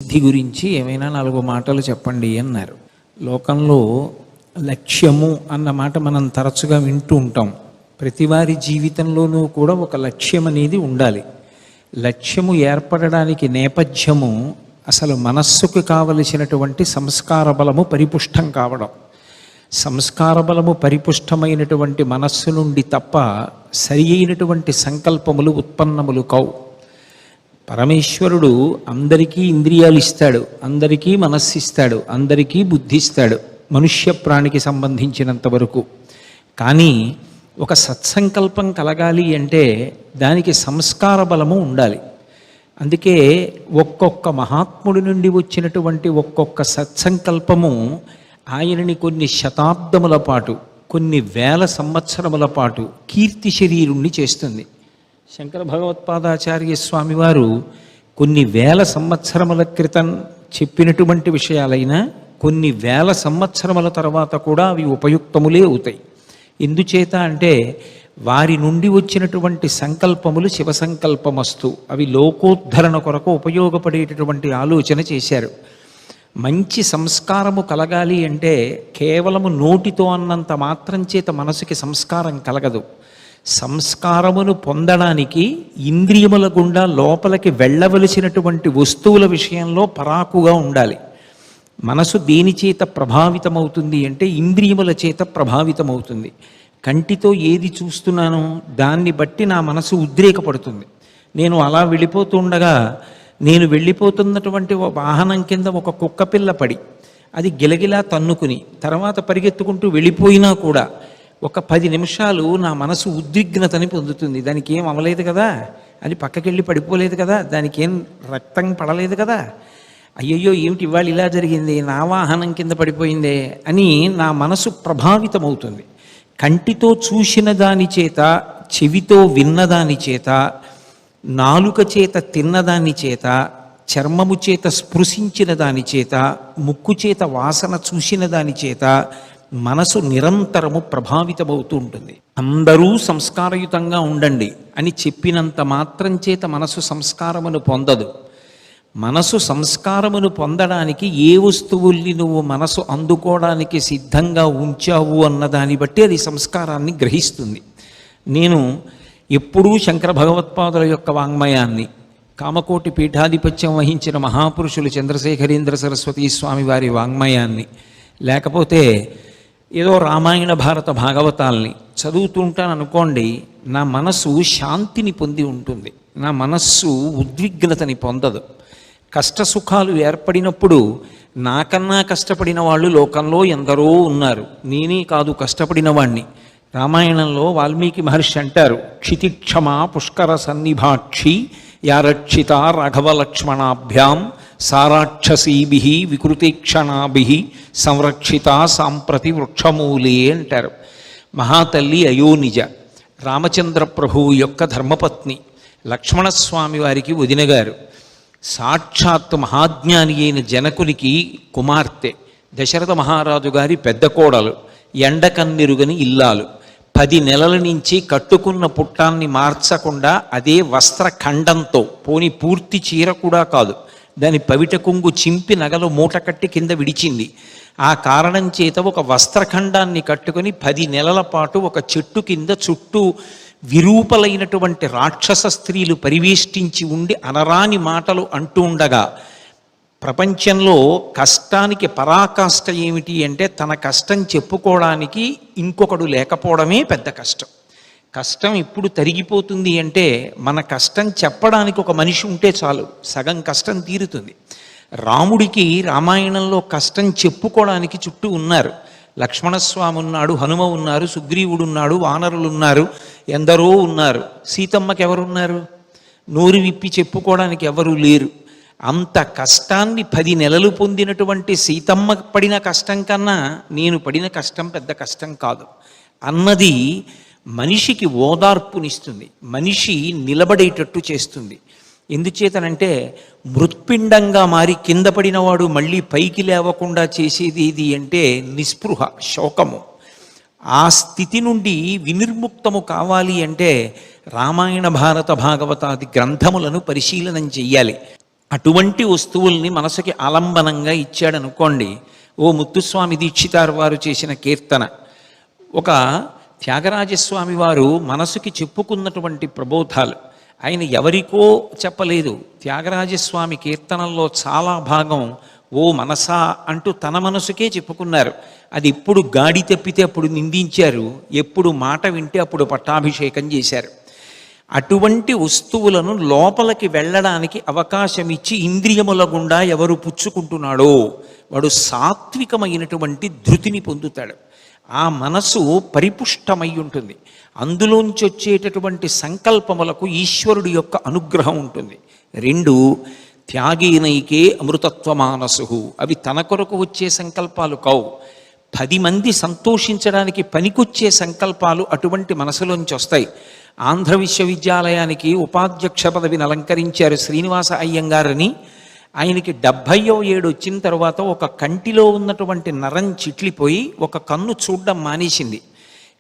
సిద్ధి గురించి ఏమైనా 4 మాటలు చెప్పండి అన్నారు. లోకంలో లక్ష్యము అన్న మాట మనం తరచుగా వింటూ ఉంటాం. ప్రతివారి జీవితంలోనూ కూడా ఒక లక్ష్యం అనేది ఉండాలి. లక్ష్యము ఏర్పడడానికి నేపథ్యము అసలు మనస్సుకు కావలసినటువంటి సంస్కార బలము పరిపుష్టం కావడం. సంస్కార బలము పరిపుష్టమైనటువంటి మనస్సు నుండి తప్ప సరి అయినటువంటి సంకల్పములు ఉత్పన్నములు కావు. పరమేశ్వరుడు అందరికీ ఇంద్రియాలు ఇస్తాడు, అందరికీ మనస్సు ఇస్తాడు, అందరికీ బుద్ధి ఇస్తాడు మనుష్య ప్రాణికి సంబంధించినంత వరకు. కానీ ఒక సత్సంకల్పం కలగాలి అంటే దానికి సంస్కార బలము ఉండాలి. అందుకే ఒక్కొక్క మహాత్ముడి నుండి వచ్చినటువంటి ఒక్కొక్క సత్సంకల్పము ఆయనని కొన్ని శతాబ్దముల పాటు, కొన్ని వేల సంవత్సరముల పాటు కీర్తి శరీరుణ్ణి చేస్తుంది. శంకర భగవత్పాదాచార్య స్వామివారు కొన్ని వేల సంవత్సరముల క్రితం చెప్పినటువంటి విషయాలైనా కొన్ని వేల సంవత్సరముల తర్వాత కూడా అవి ఉపయుక్తములే అవుతాయి. ఎందుచేత అంటే వారి నుండి వచ్చినటువంటి సంకల్పములు శివ సంకల్పమస్తు, అవి లోకోద్ధరణ కొరకు ఉపయోగపడేటటువంటి ఆలోచన చేశారు. మంచి సంస్కారము కలగాలి అంటే కేవలము నోటితో అన్నంత మాత్రం చేత మనసుకి సంస్కారం కలగదు. సంస్కారమును పొందడానికి ఇంద్రియముల గుండా లోపలికి వెళ్ళవలసినటువంటి వస్తువుల విషయంలో పరాకుగా ఉండాలి. మనసు దేని చేత ప్రభావితమవుతుంది అంటే ఇంద్రియముల చేత ప్రభావితమవుతుంది. కంటితో ఏది చూస్తున్నానో దాన్ని బట్టి నా మనసు ఉద్రేకపడుతుంది. నేను అలా వెళ్ళిపోతుండగా నేను వెళ్ళిపోతున్నటువంటి వాహనం కింద ఒక కుక్క పిల్ల పడి అది గిలగిలా తన్నుకుని తర్వాత పరిగెత్తుకుంటూ వెళ్ళిపోయినా కూడా ఒక 10 నిమిషాలు నా మనసు ఉద్విగ్నతని పొందుతుంది. దానికి ఏం అవ్వలేదు కదా, అది పక్కకెళ్ళి పడిపోలేదు కదా, దానికి ఏం రక్తం పడలేదు కదా, అయ్యయ్యో ఏమిటి ఇవాళ ఇలా జరిగింది, నా వాహనం కింద పడిపోయిందే అని నా మనసు ప్రభావితమవుతుంది. కంటితో చూసిన దాని చేత, చెవితో విన్నదాని చేత, నాలుక చేత తిన్నదాని చేత, చర్మము చేత స్పృశించిన దాని చేత, ముక్కు చేత వాసన చూసిన దాని చేత మనసు నిరంతరము ప్రభావితమవుతూ ఉంటుంది. అందరూ సంస్కారయుతంగా ఉండండి అని చెప్పినంత మాత్రం చేత మనసు సంస్కారమును పొందదు. మనసు సంస్కారమును పొందడానికి ఏ వస్తువుల్ని నువ్వు మనసు అందుకోవడానికి సిద్ధంగా ఉంచావు అన్న దాన్ని బట్టి అది సంస్కారాన్ని గ్రహిస్తుంది. నేను ఎప్పుడూ శంకర భగవత్పాదుల యొక్క వాంగ్మయాన్ని, కామకోటి పీఠాధిపత్యం వహించిన మహాపురుషులు చంద్రశేఖరేంద్ర సరస్వతీ స్వామి వారి వాంగ్మయాన్ని, లేకపోతే ఏదో రామాయణ భారత భాగవతాల్ని చదువుతుంటాను అనుకోండి, నా మనస్సు శాంతిని పొంది ఉంటుంది, నా మనస్సు ఉద్విగ్నతని పొందదు. కష్టసుఖాలు ఏర్పడినప్పుడు నాకన్నా కష్టపడిన వాళ్ళు లోకంలో ఎందరో ఉన్నారు, నేనే కాదు కష్టపడిన వాణ్ణి. రామాయణంలో వాల్మీకి మహర్షి అంటారు, క్షితిక్షమా పుష్కర సన్నిభాక్షి యారక్షిత రాఘవలక్ష్మణాభ్యాం సారాక్షసీభి వికృతీక్షణాభి సంరక్షిత సాంప్రతి వృక్షమూలే అంటారు. మహాతల్లి అయోనిజ రామచంద్ర ప్రభువు యొక్క ధర్మపత్ని, లక్ష్మణస్వామి వారికి వదినగారు, సాక్షాత్ మహాజ్ఞాని అయిన జనకునికి కుమార్తె, దశరథ మహారాజు గారి పెద్ద కోడలు, ఎండకన్నెరుగని ఇల్లాలు, 10 నెలల నుంచి కట్టుకున్న పుట్టాన్ని మార్చకుండా అదే వస్త్రఖండంతో, పోని పూర్తి చీర కూడా కాదు, దాని పవిట కొంగు చింపి నగలు మూట కట్టి కింద విడిచింది. ఆ కారణం చేత ఒక వస్త్రఖండాన్ని కట్టుకొని 10 నెలల పాటు ఒక చెట్టు కింద చుట్టూ విరూపలైనటువంటి రాక్షస స్త్రీలు పరివేష్టించి ఉండి అనరాని మాటలు అంటూ ఉండగా, ప్రపంచంలో కష్టానికి పరాకాష్ట ఏమిటి అంటే తన కష్టం చెప్పుకోవడానికి ఇంకొకడు లేకపోవడమే పెద్ద కష్టం. కష్టం ఇప్పుడు తరిగిపోతుంది అంటే మన కష్టం చెప్పడానికి ఒక మనిషి ఉంటే చాలు, సగం కష్టం తీరుతుంది. రాముడికి రామాయణంలో కష్టం చెప్పుకోవడానికి చుట్టూ ఉన్నారు. లక్ష్మణస్వామి ఉన్నాడు, హనుమ ఉన్నారు, సుగ్రీవుడు ఉన్నాడు, వానరులు ఉన్నారు, ఎందరో ఉన్నారు. సీతమ్మకి ఎవరున్నారు? నోరు విప్పి చెప్పుకోవడానికి ఎవరూ లేరు. అంత కష్టాన్ని 10 నెలలు పొందినటువంటి సీతమ్మ పడిన కష్టం కన్నా నేను పడిన కష్టం పెద్ద కష్టం కాదు అన్నది మనిషికి ఓదార్పునిస్తుంది, మనిషి నిలబడేటట్టు చేస్తుంది. ఎందుచేతనంటే మృత్పిండంగా మారి కింద పడినవాడు మళ్ళీ పైకి లేవకుండా చేసేది ఏది అంటే నిస్పృహ, శోకము. ఆ స్థితి నుండి వినిర్ముక్తము కావాలి అంటే రామాయణ భారత భాగవతాది గ్రంథములను పరిశీలనం చెయ్యాలి. అటువంటి వస్తువుల్ని మనసుకి ఆలంబనంగా ఇచ్చాడనుకోండి. ఓ ముత్తుస్వామి దీక్షితారు వారు చేసిన కీర్తన, ఒక త్యాగరాజస్వామి వారు మనసుకి చెప్పుకున్నటువంటి ప్రబోధాలు, ఆయన ఎవరికో చెప్పలేదు. త్యాగరాజస్వామి కీర్తనల్లో చాలా భాగం ఓ మనసా అంటూ తన మనసుకే చెప్పుకున్నారు. అది ఎప్పుడు గాడి తప్పితే అప్పుడు నిందించారు, ఎప్పుడు మాట వింటే అప్పుడు పట్టాభిషేకం చేశారు. అటువంటి వస్తువులను లోపలికి వెళ్ళడానికి అవకాశం ఇచ్చి ఇంద్రియముల గుండా ఎవరు పుచ్చుకుంటున్నాడో వాడు సాత్వికమైనటువంటి ధృతిని పొందుతాడు. ఆ మనసు పరిపుష్టమై ఉంటుంది. అందులోంచి వచ్చేటటువంటి సంకల్పములకు ఈశ్వరుడి యొక్క అనుగ్రహం ఉంటుంది. 2, త్యాగేనైకే అమృతత్వమానసు. అవి తన కొరకు వచ్చే సంకల్పాలు కావు, 10 మంది సంతోషించడానికి పనికొచ్చే సంకల్పాలు అటువంటి మనసులోంచి వస్తాయి. ఆంధ్ర విశ్వవిద్యాలయానికి ఉపాధ్యక్ష పదవిని అలంకరించారు శ్రీనివాస అయ్యంగారని. ఆయనకి 70వ ఏడు వచ్చిన తర్వాత ఒక కంటిలో ఉన్నటువంటి నరం చిట్లిపోయి ఒక కన్ను చూడడం మానేసింది.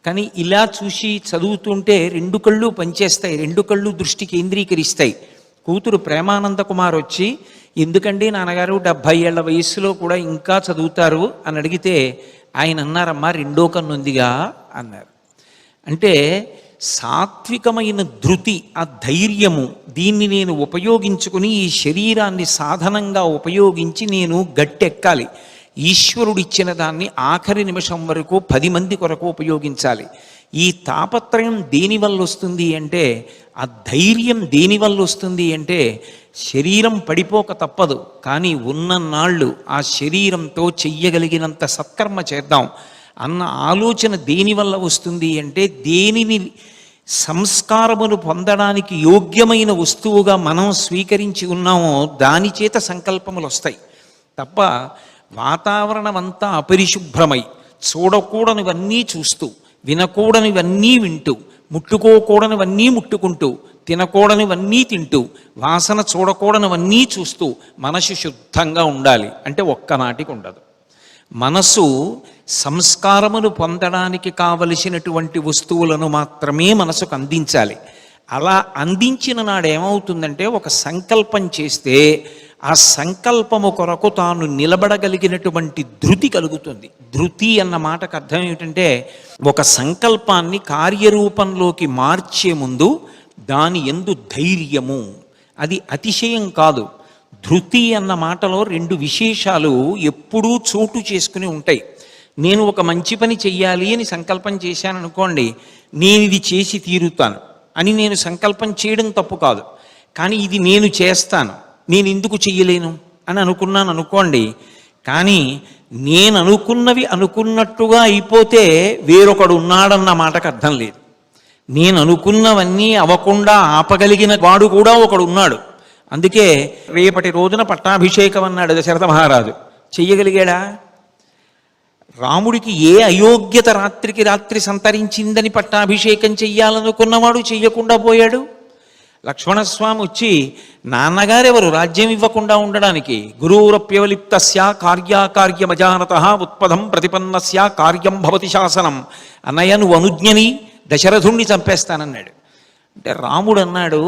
కానీ ఇలా చూసి చదువుతుంటే 2 కళ్ళు పనిచేస్తాయి, 2 కళ్ళు దృష్టి కేంద్రీకరిస్తాయి. కూతురు ప్రేమానంద కుమార్ వచ్చి, ఎందుకండి నాన్నగారు 70 ఏళ్ల వయస్సులో కూడా ఇంకా చదువుతారు అని అడిగితే ఆయన అన్నారమ్మా, 2వ కన్ను ఉందిగా అన్నారు. అంటే సాత్వికమైన ధృతి, ఆ ధైర్యము, దీన్ని నేను ఉపయోగించుకుని ఈ శరీరాన్ని సాధనంగా ఉపయోగించి నేను గట్టెక్కాలి. ఈశ్వరుడిచ్చిన దాన్ని ఆఖరి నిమిషం వరకు 10 మంది కొరకు ఉపయోగించాలి. ఈ తాపత్రయం దేనివల్ల వస్తుంది అంటే, ఆ ధైర్యం దేనివల్ల వస్తుంది అంటే, శరీరం పడిపోక తప్పదు, కానీ ఉన్నన్నాళ్ళు ఆ శరీరంతో చెయ్యగలిగినంత సత్కర్మ చేద్దాం అన్న ఆలోచన దేనివల్ల వస్తుంది అంటే, దేనిని సంస్కారమును పొందడానికి యోగ్యమైన వస్తువుగా మనం స్వీకరించి ఉన్నామో దాని చేత సంకల్పములు వస్తాయి తప్ప, వాతావరణం అంతా అపరిశుభ్రమై చూడకూడనివన్నీ చూస్తూ, వినకూడనివన్నీ వింటూ, ముట్టుకోకూడనివన్నీ ముట్టుకుంటూ, తినకూడనివన్నీ తింటూ, వాసన చూడకూడనివన్నీ చూస్తూ మనసు శుద్ధంగా ఉండాలి అంటే ఒక్కనాటికి ఉండదు. మనసు సంస్కారమును పొందడానికి కావలసినటువంటి వస్తువులను మాత్రమే మనసుకు అందించాలి. అలా అందించిన నాడు ఏమవుతుందంటే, ఒక సంకల్పం చేస్తే ఆ సంకల్పము కొరకు తాను నిలబడగలిగినటువంటి ధృతి కలుగుతుంది. ధృతి అన్న మాటకు అర్థం ఏమిటంటే, ఒక సంకల్పాన్ని కార్యరూపంలోకి మార్చే ముందు దాని యందు ధైర్యము, అది అతిశయం కాదు. ధృతి అన్న మాటలో 2 విశేషాలు ఎప్పుడూ చోటు చేసుకుని ఉంటాయి. నేను ఒక మంచి పని చెయ్యాలి అని సంకల్పం చేశాను అనుకోండి, నేను ఇది చేసి తీరుతాను అని నేను సంకల్పం చేయడం తప్పు కాదు. కానీ ఇది నేను చేస్తాను, నేను ఎందుకు చెయ్యలేను అని అనుకున్నాను అనుకోండి, కానీ నేను అనుకున్నవి అనుకున్నట్టుగా అయిపోతే వేరొకడు ఉన్నాడన్న మాటకు అర్థం లేదు. నేను అనుకున్నవన్నీ అవ్వకుండా ఆపగలిగిన వాడు కూడా ఒకడు ఉన్నాడు. అందుకే రేపటి రోజున పట్టాభిషేకం అన్నాడు దశరథ మహారాజు. చెయ్యగలిగాడా? రాముడికి ఏ అయోగ్యత రాత్రికి రాత్రి సంతరించిందని పట్టాభిషేకం చెయ్యాలనుకున్నవాడు చెయ్యకుండా పోయాడు. లక్ష్మణస్వామి వచ్చి, నాన్నగారెవరు రాజ్యం ఇవ్వకుండా ఉండడానికి? గురూరప్యవలిప్తస్య కార్యాకార్యమజానత ఉత్పదం ప్రతిపన్నస్య కార్యం భవతి శాసనం. అన్నయ్య నువ్వు అనుజ్ఞని, దశరథుణ్ణి చంపేస్తానన్నాడు. అంటే రాముడు అన్నాడు,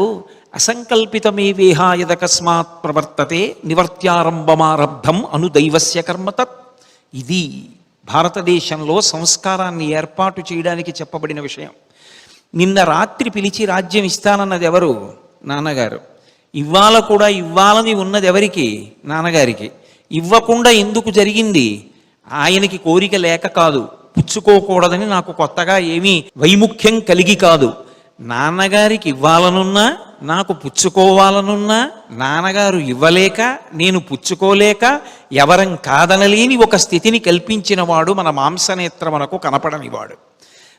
అసంకల్పితమేవేహ యదకస్మాత్ ప్రవర్తతే నివర్త్యారంభమారబ్ధం అనుదైవస్య కర్మతత్. ఇది భారతదేశంలో సంస్కారాన్ని ఏర్పాటు చేయడానికి చెప్పబడిన విషయం. నిన్న రాత్రి పిలిచి రాజ్యం ఇస్తానన్నది ఎవరు? నాన్నగారు. ఇవాళ కూడా ఇవ్వాలని ఉన్నది ఎవరికి? నాన్నగారికి. ఇవ్వకుండా ఎందుకు జరిగింది? ఆయనకి కోరిక లేక కాదు, పుచ్చుకోకూడదని నాకు కొత్తగా ఏమీ వైముఖ్యం కలిగి కాదు. నాన్నగారికి ఇవ్వాలనున్నా, నాకు పుచ్చుకోవాలనున్నా, నాన్నగారు ఇవ్వలేక నేను పుచ్చుకోలేక ఎవరం కాదనలేని ఒక స్థితిని కల్పించిన వాడు మన మాంసనేత్రమునకు కనపడనివాడు.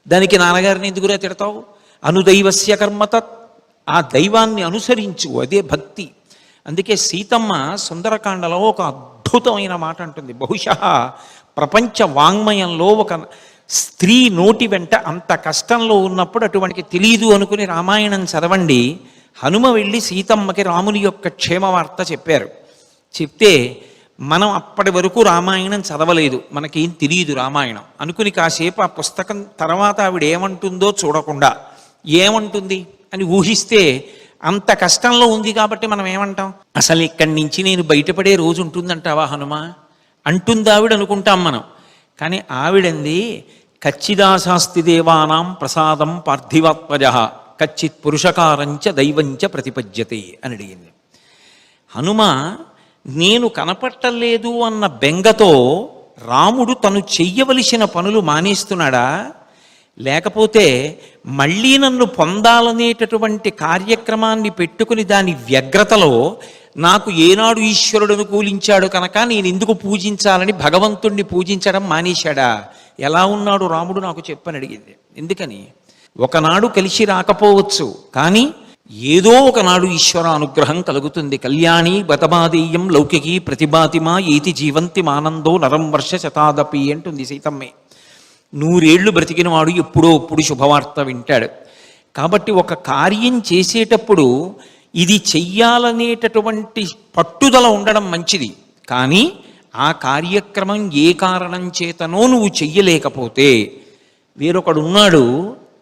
దానికి నాన్నగారిని ఎందుకురా తిడతావు? అనుదైవస్య కర్మతత్, ఆ దైవాన్ని అనుసరించు, అదే భక్తి. అందుకే సీతమ్మ సుందరకాండలో ఒక అద్భుతమైన మాట అంటుంది. బహుశా ప్రపంచ వాంగ్మయంలో ఒక స్త్రీ నోటి వెంట అంత కష్టంలో ఉన్నప్పుడు అటువంటి తెలియదు అనుకుని రామాయణం చదవండి. హనుమ వెళ్ళి సీతమ్మకి రాముని యొక్క క్షేమవార్త చెప్పారు. చెప్తే మనం అప్పటి వరకు రామాయణం చదవలేదు, మనకేం తెలియదు రామాయణం అనుకుని కాసేపు ఆ పుస్తకం తర్వాత ఆవిడ ఏమంటుందో చూడకుండా ఏమంటుంది అని ఊహిస్తే అంత కష్టంలో ఉంది కాబట్టి మనం ఏమంటాం, అసలు ఇక్కడి నుంచి నేను బయటపడే రోజు ఉంటుందంటావా హనుమ అంటుంది ఆవిడ అనుకుంటాం మనం. కానీ ఆవిడంది కచ్చిదాశాస్తి దేవానాం ప్రసాదం పార్థివాత్మజ కచ్చిత్ పురుషకారంచ దైవంచ ప్రతిపద్యతే అని అడిగింది. హనుమ నేను కనపట్టలేదు అన్న బెంగతో రాముడు తను చెయ్యవలసిన పనులు మానేస్తున్నాడా, లేకపోతే మళ్ళీ నన్ను పొందాలనేటటువంటి కార్యక్రమాన్ని పెట్టుకుని దాని వ్యగ్రతలో నాకు ఏనాడు ఈశ్వరుడు అనుకూలించాడు కనుక నేను ఎందుకు పూజించాలని భగవంతుణ్ణి పూజించడం మానేశాడా, ఎలా ఉన్నాడు రాముడు నాకు చెప్పని అడిగింది. ఎందుకని, ఒకనాడు కలిసి రాకపోవచ్చు కానీ ఏదో ఒకనాడు ఈశ్వర అనుగ్రహం కలుగుతుంది. కళ్యాణి బతమాదేయం లౌకికీ ప్రతిభాతిమా ఏతి జీవంతి మానందో నరం వర్ష శతాదపి అంటుంది సీతమ్మే. 100 ఏళ్ళు బ్రతికిన వాడు ఎప్పుడో ఇప్పుడు శుభవార్త వింటాడు. కాబట్టి ఒక కార్యం చేసేటప్పుడు ఇది చెయ్యాలనేటటువంటి పట్టుదల ఉండడం మంచిది. కానీ ఆ కార్యక్రమం ఏ కారణం చేతనో నువ్వు చెయ్యలేకపోతే వేరొకడున్నాడు,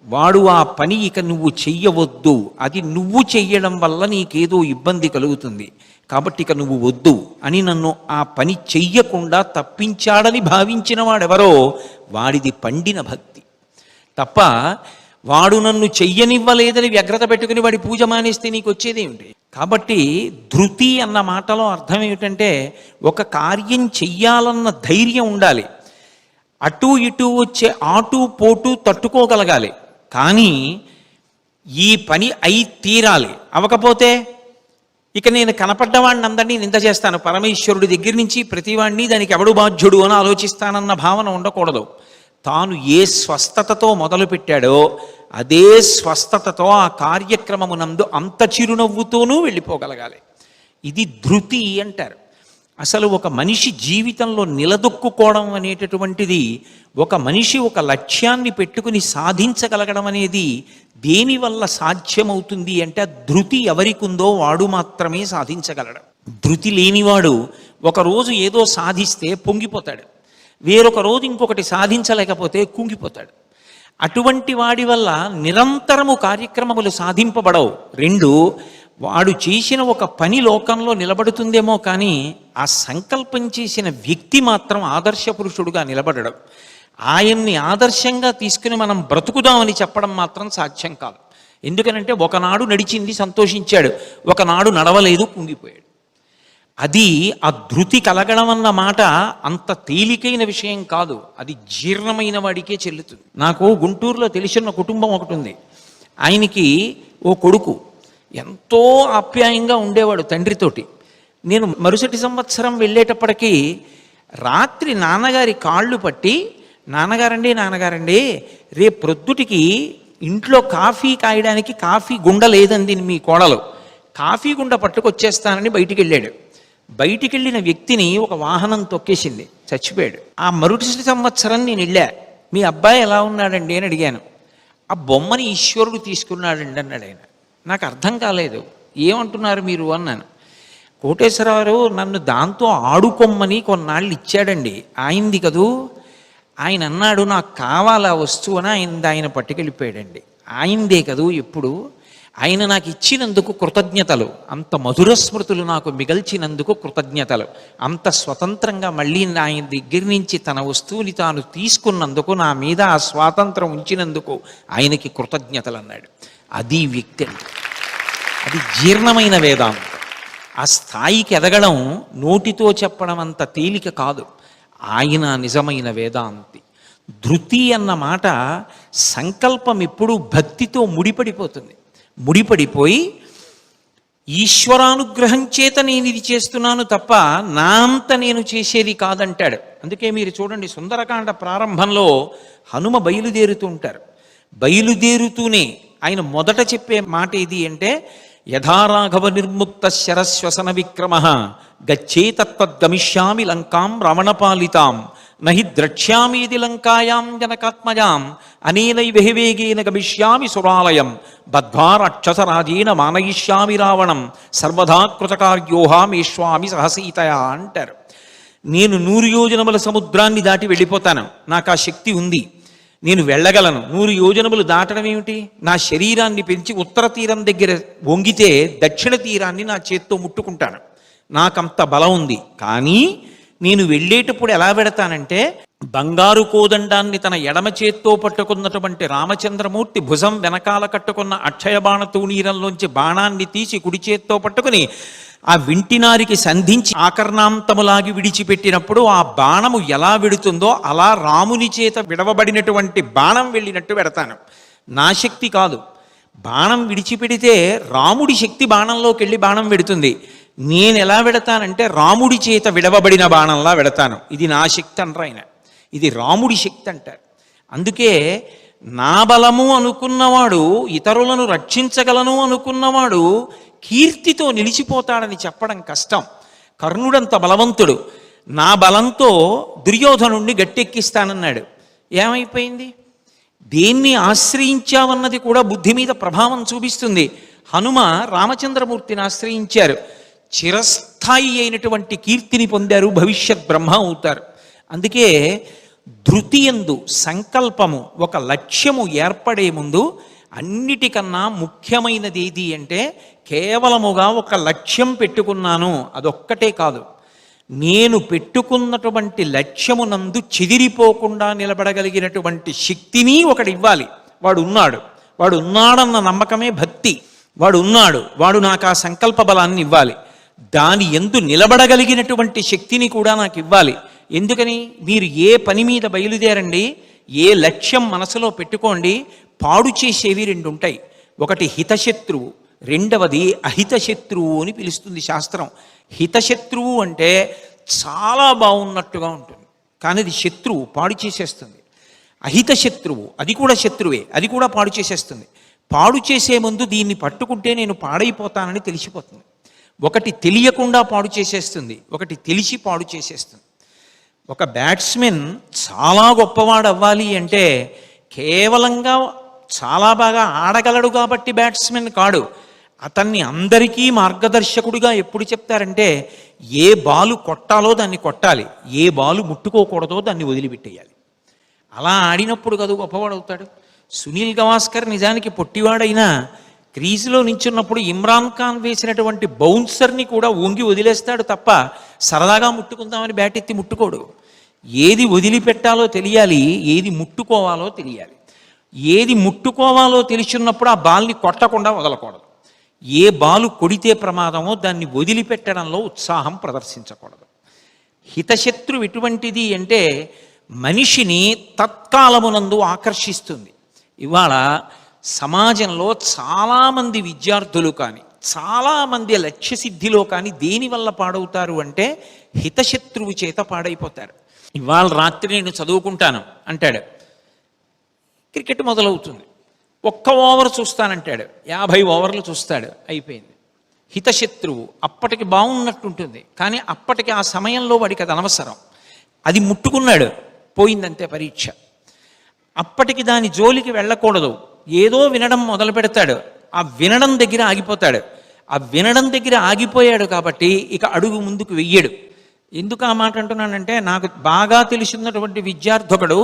వాడు ఆ పని ఇక నువ్వు చెయ్యవద్దు, అది నువ్వు చెయ్యడం వల్ల నీకేదో ఇబ్బంది కలుగుతుంది కాబట్టి ఇక నువ్వు వద్దు అని నన్ను ఆ పని చెయ్యకుండా తప్పించాడని భావించిన వాడెవరో వాడిది పండిన భక్తి తప్ప, వాడు నన్ను చెయ్యనివ్వలేదని వ్యగ్రత పెట్టుకుని వాడి పూజ మానేస్తే నీకు వచ్చేదేమిటి. కాబట్టి ధృతి అన్న మాటలో అర్థం ఏమిటంటే ఒక కార్యం చెయ్యాలన్న ధైర్యం ఉండాలి, అటు ఇటు వచ్చే ఆటు పోటు తట్టుకోగలగాలి. కానీ ఈ పని అయి తీరాలి, అవకపోతే ఇక నేను కనపడ్డవాడిని అందరినీ నింద చేస్తాను, పరమేశ్వరుడి దగ్గర నుంచి ప్రతివాడిని దానికి ఎవడు బాధ్యుడు అని ఆలోచిస్తానన్న భావన ఉండకూడదు. తాను ఏ స్వస్థతతో మొదలుపెట్టాడో అదే స్వస్థతతో ఆ కార్యక్రమమునందు అంత చిరునవ్వుతోనూ వెళ్ళిపోగలగాలి. ఇది ధృతి అంటారు. అసలు ఒక మనిషి జీవితంలో నిలదొక్కుకోవడం అనేటటువంటిది, ఒక మనిషి ఒక లక్ష్యాన్ని పెట్టుకుని సాధించగలగడం అనేది దేనివల్ల సాధ్యమవుతుంది అంటే ధృతి ఎవరికి ఉందో వాడు మాత్రమే సాధించగలడు. ధృతి లేనివాడు ఒకరోజు ఏదో సాధిస్తే పొంగిపోతాడు, వేరొక రోజు ఇంకొకటి సాధించలేకపోతే కుంగిపోతాడు. అటువంటి వాడి వల్ల నిరంతరము కార్యక్రమములు సాధింపబడవు. 2, వాడు చేసిన ఒక పని లోకంలో నిలబడుతుందేమో కానీ ఆ సంకల్పం చేసిన వ్యక్తి మాత్రం ఆదర్శ పురుషుడుగా నిలబడడం. ఆయన్ని ఆదర్శంగా తీసుకుని మనం బ్రతుకుదామని చెప్పడం మాత్రం సాధ్యం కాదు. ఎందుకనంటే ఒకనాడు నడిచింది సంతోషించాడు, ఒకనాడు నడవలేదు కుంగిపోయాడు. అది ఆ ధృతి కలగడం అన్న మాట అంత తేలికైన విషయం కాదు, అది జీర్ణమైన వాడికే చెల్లుతుంది. నాకు గుంటూరులో తెలిసిన కుటుంబం ఒకటి ఉంది. ఆయనకి ఓ కొడుకు ఎంతో ఆప్యాయంగా ఉండేవాడు తండ్రితోటి. నేను మరుసటి సంవత్సరం వెళ్ళేటప్పటికీ రాత్రి నాన్నగారి కాళ్ళు పట్టి, నాన్నగారండి రేపు ప్రొద్దుటికి ఇంట్లో కాఫీ కాయడానికి కాఫీ గుండ లేదండి మీ కోడలు, కాఫీ గుండ పట్టుకొచ్చేస్తానని బయటికి వెళ్ళాడు. బయటికి వెళ్ళిన వ్యక్తిని ఒక వాహనం తొక్కేసింది, చచ్చిపోయాడు. ఆ మరుసటి సంవత్సరం నేను వెళ్ళా, మీ అబ్బాయి ఎలా ఉన్నాడండి అని అడిగాను. ఆ బొమ్మని ఈశ్వరుడు తీసుకున్నాడండి అన్నాడు ఆయన. నాకు అర్థం కాలేదు, ఏమంటున్నారు మీరు అన్నాను. కోటేశ్వరరావు నన్ను దాంతో ఆడుకొమ్మని కొన్నాళ్ళు ఇచ్చాడండి, ఆయనది కదూ. ఆయన అన్నాడు నాకు కావాలా వస్తువు అని ఆయన పట్టుకెళ్ళిపోయాడండి, ఆయనదే కదూ. ఎప్పుడు ఆయన నాకు ఇచ్చినందుకు కృతజ్ఞతలు, అంత మధుర స్మృతులు నాకు మిగల్చినందుకు కృతజ్ఞతలు, అంత స్వతంత్రంగా మళ్ళీ ఆయన దగ్గర నుంచి తన వస్తువుని తాను తీసుకున్నందుకు, నా మీద ఆ స్వాతంత్రం ఉంచినందుకు ఆయనకి కృతజ్ఞతలు అన్నాడు. అది వ్యక్తి, అది జీర్ణమైన వేదాంతం. ఆ స్థాయికి ఎదగడం నోటితో చెప్పడం అంత తేలిక కాదు. ఆయన నిజమైన వేదాంతి. ధృతి అన్న మాట సంకల్పం ఎప్పుడూ భక్తితో ముడిపడిపోతుంది. ముడిపడిపోయి ఈశ్వరానుగ్రహం చేత నేను ఇది చేస్తున్నాను తప్ప నా అంత నేను చేసేది కాదంటాడు. అందుకే మీరు చూడండి, సుందరకాండ ప్రారంభంలో హనుమ బయలుదేరుతూ ఉంటారు. బయలుదేరుతూనే ఆయన మొదట చెప్పే మాట ఏది అంటే, యథారాఘవ నిర్ముక్త శరశ్వసన విక్రమ గచ్చేతత్వద్గమిష్యామి లంకాం రావణపాలితాం నహి ద్రక్ష్యామీది లంకాయాం జనకాత్మజాం అనేనైవేగేన గమిష్యామి సురాలయం బద్ధ్వా రాక్షసరాజేన మానయిష్యామి రావణం సర్వదా కృతకార్యోహామేష్వామి సహసీతయా అంటారు. నేను 100 యోజనముల సముద్రాన్ని దాటి వెళ్ళిపోతాను, నాకు ఆ శక్తి ఉంది. నేను వెళ్ళగలను. 100 యోజనములు దాటడం ఏమిటి? నా శరీరాన్ని పెంచి ఉత్తర తీరం దగ్గర వంగితే దక్షిణ తీరాన్ని నా చేత్తో ముట్టుకుంటాను. నాకంత బలం ఉంది. కానీ నేను వెళ్ళేటప్పుడు ఎలా వెడతానంటే, బంగారు కోదండాన్ని తన ఎడమ చేత్తో పట్టుకున్నటువంటి రామచంద్రమూర్తి భుజం వెనకాల కట్టుకున్న అక్షయ బాణ తూణీరంలోంచి బాణాన్ని తీసి కుడి చేత్తో పట్టుకుని ఆ వింటినారికి సంధించి ఆకర్ణాంతములాగి విడిచిపెట్టినప్పుడు ఆ బాణము ఎలా విడుతుందో అలా రాముని చేత విడవబడినటువంటి బాణం వెళ్ళినట్టు పెడతాను. నా శక్తి కాదు. బాణం విడిచిపెడితే రాముడి శక్తి బాణంలోకి వెళ్ళి బాణం వెడుతుంది. నేను ఎలా వెడతానంటే రాముడి చేత విడవబడిన బాణంలా వెడతాను. ఇది నా శక్తి అంటారు ఆయన. ఇది రాముడి శక్తి అంటారు. అందుకే నా బలము అనుకున్నవాడు, ఇతరులను రక్షించగలను అనుకున్నవాడు కీర్తితో నిలిచిపోతాడని చెప్పడం కష్టం. కర్ణుడంత బలవంతుడు. నా బలంతో దుర్యోధనుణ్ణి గట్టెక్కిస్తానన్నాడు. ఏమైపోయింది? దేన్ని ఆశ్రయించావన్నది కూడా బుద్ధి మీద ప్రభావం చూపిస్తుంది. హనుమ రామచంద్రమూర్తిని ఆశ్రయించారు. చిరస్థాయి అయినటువంటి కీర్తిని పొందారు. భవిష్యత్ బ్రహ్మ అవుతారు. అందుకే ధృతియందు సంకల్పము, ఒక లక్ష్యము ఏర్పడే ముందు అన్నిటికన్నా ముఖ్యమైనది ఏది అంటే, కేవలముగా ఒక లక్ష్యం పెట్టుకున్నాను అదొక్కటే కాదు, నేను పెట్టుకున్నటువంటి లక్ష్యమునందు చెదిరిపోకుండా నిలబడగలిగినటువంటి శక్తిని ఒకటి ఇవ్వాలి. వాడు ఉన్నాడన్న నమ్మకమే భక్తి. వాడు నాకు ఆ సంకల్ప బలాన్ని ఇవ్వాలి. దాని యందు నిలబడగలిగినటువంటి శక్తిని కూడా నాకు ఇవ్వాలి. ఎందుకని? మీరు ఏ పని మీద బయలుదేరండి, ఏ లక్ష్యం మనసులో పెట్టుకోండి, పాడు చేసేవి 2 ఉంటాయి. ఒకటి హితశత్రువు, రెండవది అహితశత్రువు అని పిలుస్తుంది శాస్త్రం. హితశత్రువు అంటే చాలా బాగున్నట్టుగా ఉంటుంది, కానీ అది శత్రువు, పాడు చేసేస్తుంది. అహితశత్రువు అది కూడా శత్రువే, అది కూడా పాడు చేసేస్తుంది. పాడు చేసే ముందు దీన్ని పట్టుకుంటే నేను పాడైపోతానని తెలిసిపోతుంది. ఒకటి తెలియకుండా పాడు చేసేస్తుంది, ఒకటి తెలిసి పాడు చేసేస్తుంది. ఒక బ్యాట్స్మెన్ చాలా గొప్పవాడు అవ్వాలి అంటే కేవలంగా చాలా బాగా ఆడగలడు కాబట్టి బ్యాట్స్మెన్ కాడు. అతన్ని అందరికీ మార్గదర్శకుడిగా ఎప్పుడు చెప్తారంటే, ఏ బాలు కొట్టాలో దాన్ని కొట్టాలి, ఏ బాలు ముట్టుకోకూడదో దాన్ని వదిలిపెట్టేయాలి. అలా ఆడినప్పుడు కదా గొప్పవాడు అవుతాడు. సునీల్ గవాస్కర్ నిజానికి పొట్టివాడైనా క్రీజులో నించున్నప్పుడు ఇమ్రాన్ ఖాన్ వేసినటువంటి బౌన్సర్ని కూడా వంగి వదిలేస్తాడు తప్ప సరదాగా ముట్టుకుందామని బ్యాట్ ఎత్తి ముట్టుకోడు. ఏది వదిలిపెట్టాలో తెలియాలి, ఏది ముట్టుకోవాలో తెలియాలి. ఏది ముట్టుకోవాలో తెలిసినప్పుడు ఆ బాల్ని కొట్టకుండా వదలకూడదు. ఏ బాలు కొడితే ప్రమాదమో దాన్ని వదిలిపెట్టడంలో ఉత్సాహం ప్రదర్శించకూడదు. హితశత్రు ఎటువంటిది అంటే మనిషిని తత్కాలమునందు ఆకర్షిస్తుంది. ఇవాళ సమాజంలో చాలామంది విద్యార్థులు కానీ, చాలామంది లక్ష్యసిద్ధిలో కానీ దేనివల్ల పాడవుతారు అంటే హితశత్రువు చేత పాడైపోతారు. ఇవాళ రాత్రి నేను చదువుకుంటాను అంటాడు, క్రికెట్ మొదలవుతుంది, 1 ఓవర్ చూస్తానంటాడు, 50 ఓవర్లు చూస్తాడు, అయిపోయింది. హితశత్రువు. అప్పటికి బాగున్నట్టుంటుంది, కానీ అప్పటికి ఆ సమయంలో వాడికి అది అనవసరం. అది ముట్టుకున్నాడు, పోయిందంతే పరీక్ష. అప్పటికి దాని జోలికి వెళ్ళకూడదు. ఏదో వినడం మొదలు పెడతాడు, ఆ వినడం దగ్గర ఆగిపోతాడు. ఆ వినడం దగ్గర ఆగిపోయాడు కాబట్టి ఇక అడుగు ముందుకు వెయ్యడు. ఎందుకు ఆ మాట అంటున్నానంటే, నాకు బాగా తెలిసినటువంటి విద్యార్థి ఒకడు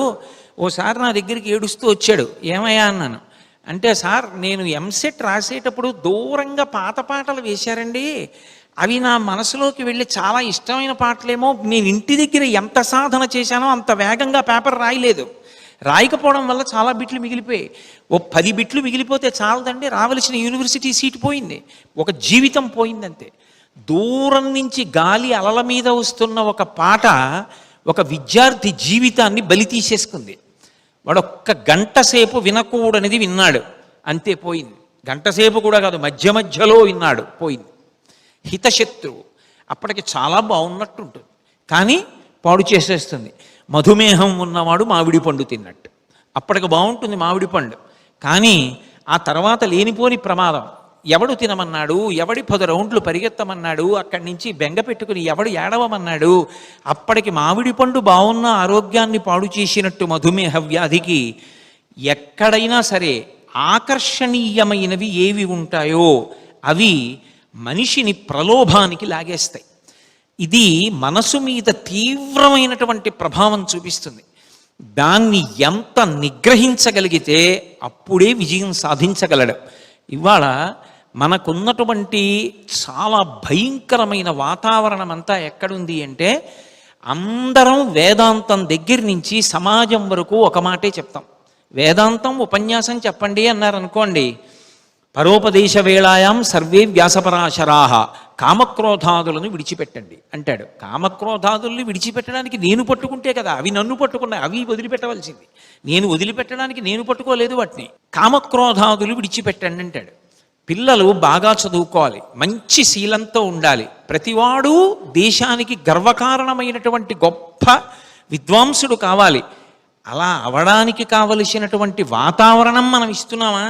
ఓసారి నా దగ్గరికి ఏడుస్తూ వచ్చాడు. ఏమయ్యా అన్నాను. అంటే, సార్ నేను ఎంసెట్ రాసేటప్పుడు దూరంగా పాత పాటలు వేశారండి, అవి నా మనసులోకి వెళ్ళి చాలా ఇష్టమైన పాటలేమో, నేను ఇంటి దగ్గర ఎంత సాధన చేశానో అంత వేగంగా పేపర్ రాయలేదు. రాయకపోవడం వల్ల చాలా బిట్లు మిగిలిపోయాయి. 10 బిట్లు మిగిలిపోతే చాలదండి, రావలసిన యూనివర్సిటీ సీట్ పోయింది, ఒక జీవితం పోయిందంతే. దూరం నుంచి గాలి అలల మీద వస్తున్న ఒక పాట ఒక విద్యార్థి జీవితాన్ని బలి తీసేసుకుంది. వాడు 1 గంట సేపు వినకూడనిది విన్నాడు, అంతే పోయింది. గంట సేపు కూడా కాదు, మధ్యలో విన్నాడు, పోయింది. హితశత్రువు అప్పటికి చాలా బాగున్నట్టుంటుంది, కానీ పాడు చేసేస్తుంది. మధుమేహం ఉన్నవాడు మామిడి పండు తిన్నట్టు. అప్పటికి బాగుంటుంది మామిడి పండు, కానీ ఆ తర్వాత లేనిపోని ప్రమాదం. ఎవడు తినమన్నాడు, ఎవడి 10 రౌండ్లు పరిగెత్తమన్నాడు, అక్కడి నుంచి బెంగ పెట్టుకుని ఎవడు ఏడవమన్నాడు. అప్పటికి మామిడి పండు బాగున్న ఆరోగ్యాన్ని పాడు చేసినట్టు మధుమేహ వ్యాధికి ఎక్కడైనా సరే ఆకర్షణీయమైనవి ఏవి ఉంటాయో అవి మనిషిని ప్రలోభానికి లాగేస్తాయి. ఇది మనసు మీద తీవ్రమైనటువంటి ప్రభావం చూపిస్తుంది. దాన్ని ఎంత నిగ్రహించగలిగితే అప్పుడే విజయం సాధించగలడు. ఇవాళ మనకున్నటువంటి చాలా భయంకరమైన వాతావరణం అంతా ఎక్కడుంది అంటే, అందరం వేదాంతం దగ్గర నుంచి సమాజం వరకు ఒక మాటే చెప్తాం. వేదాంతం ఉపన్యాసం చెప్పండి అన్నారనుకోండి, పరోపదేశ వేళాయాం సర్వే వ్యాసపరాశరాహ, కామక్రోధాదులను విడిచిపెట్టండి అంటాడు. కామక్రోధాదుల్ని విడిచిపెట్టడానికి నేను పట్టుకుంటే కదా, అవి నన్ను పట్టుకున్నాయి, అవి వదిలిపెట్టవలసింది. నేను వదిలిపెట్టడానికి నేను పట్టుకోలేదు వాటిని. కామక్రోధాదులు విడిచిపెట్టండి అంటాడు. పిల్లలు బాగా చదువుకోవాలి, మంచి శీలంతో ఉండాలి, ప్రతివాడు దేశానికి గర్వకారణమైనటువంటి గొప్ప విద్వాంసుడు కావాలి. అలా అవడానికి కావలసినటువంటి వాతావరణం మనం ఇస్తున్నామా?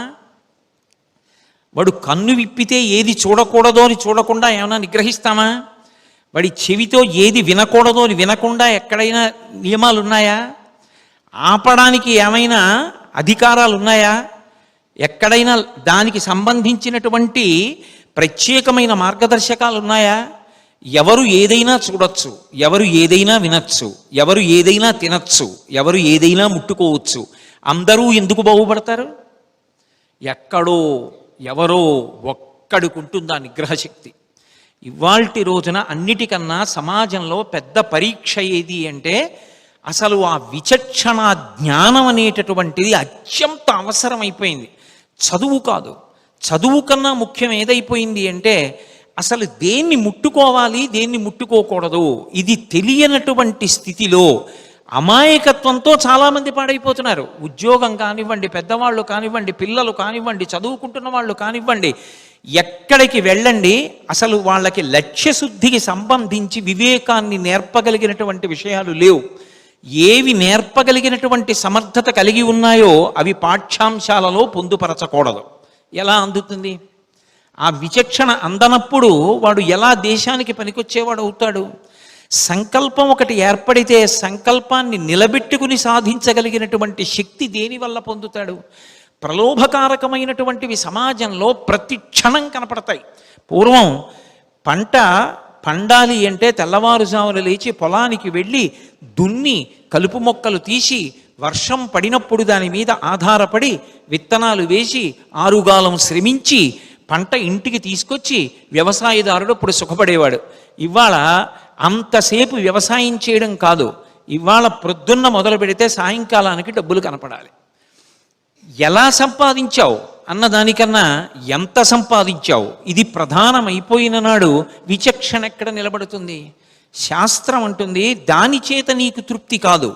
వాడు కన్ను విప్పితే ఏది చూడకూడదో అని చూడకుండా ఏమైనా నిగ్రహిస్తామా? వాడి చెవితో ఏది వినకూడదో అని వినకుండా ఎక్కడైనా నియమాలు ఉన్నాయా? ఆపడానికి ఏమైనా అధికారాలు ఉన్నాయా? ఎక్కడైనా దానికి సంబంధించినటువంటి ప్రత్యేకమైన మార్గదర్శకాలు ఉన్నాయా? ఎవరు ఏదైనా చూడొచ్చు, ఎవరు ఏదైనా వినొచ్చు, ఎవరు ఏదైనా తినచ్చు, ఎవరు ఏదైనా ముట్టుకోవచ్చు. అందరూ ఎందుకు బాగుపడతారు? ఎక్కడో ఎవరో ఒక్కడికుంటుంది ఆ నిగ్రహశక్తి. ఇవాల్టి రోజున అన్నిటికన్నా సమాజంలో పెద్ద పరీక్ష ఏది అంటే, అసలు ఆ విచక్షణ జ్ఞానం అనేటటువంటిది అత్యంత అవసరమైపోయింది. చదువు కాదు, చదువు కన్నా ముఖ్యం ఏదైపోయింది అంటే, అసలు దేన్ని ముట్టుకోవాలి, దేన్ని ముట్టుకోకూడదు ఇది తెలియనటువంటి స్థితిలో అమాయకత్వంతో చాలామంది పాడైపోతున్నారు. ఉద్యోగం కానివ్వండి, పెద్దవాళ్ళు కానివ్వండి, పిల్లలు కానివ్వండి, చదువుకుంటున్న వాళ్ళు కానివ్వండి, ఎక్కడికి వెళ్ళండి అసలు వాళ్ళకి లక్ష్యశుద్ధికి సంబంధించి వివేకాన్ని నేర్పగలిగినటువంటి విషయాలు లేవు. ఏవి నేర్పగలిగినటువంటి సమర్థత కలిగి ఉన్నాయో అవి పాఠ్యాంశాలలో పొందుపరచకూడదు. ఎలా అందుతుంది? ఆ విచక్షణ అందనప్పుడు వాడు ఎలా దేశానికి పనికొచ్చేవాడు అవుతాడు? సంకల్పం ఒకటి ఏర్పడితే సంకల్పాన్ని నిలబెట్టుకుని సాధించగలిగినటువంటి శక్తి దేనివల్ల పొందుతాడు? ప్రలోభకారకమైనటువంటివి సమాజంలో ప్రతి క్షణం కనపడతాయి. పూర్వం పంట పండాలి అంటే తెల్లవారుజామున లేచి పొలానికి వెళ్ళి దున్ని కలుపు మొక్కలు తీసి వర్షం పడినప్పుడు దాని మీద ఆధారపడి విత్తనాలు వేసి ఆరుగాలం శ్రమించి పంట ఇంటికి తీసుకొచ్చి వ్యవసాయదారుడు ఇప్పుడు సుఖపడేవాడు. ఇవాళ అంతసేపు వ్యవసాయం చేయడం కాదు, ఇవాళ ప్రొద్దున్న మొదలు పెడితే సాయంకాలానికి డబ్బులు కనపడాలి. ఎలా సంపాదించావు అన్నదానికన్నా ఎంత సంపాదించావు ఇది ప్రధానమైపోయిన నాడు విచక్షణ ఎక్కడ నిలబడుతుంది? శాస్త్రం అంటుంది దాని చేత నీకు తృప్తి కాదు,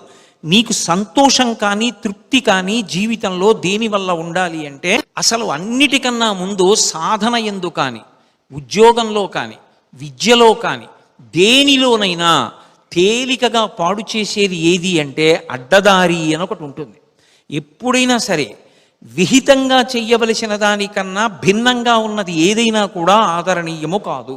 నీకు సంతోషం కానీ తృప్తి కానీ జీవితంలో దేనివల్ల ఉండాలి అంటే, అసలు అన్నిటికన్నా ముందు సాధన ఎందు కానీ, ఉద్యోగంలో కానీ, విద్యలో కానీ, దేనిలోనైనా తేలికగా పాడు చేసేది ఏది అంటే అడ్డదారి అని ఒకటి ఉంటుంది. ఎప్పుడైనా సరే విహితంగా చెయ్యవలసిన దానికన్నా భిన్నంగా ఉన్నది ఏదైనా కూడా ఆదరణీయము కాదు.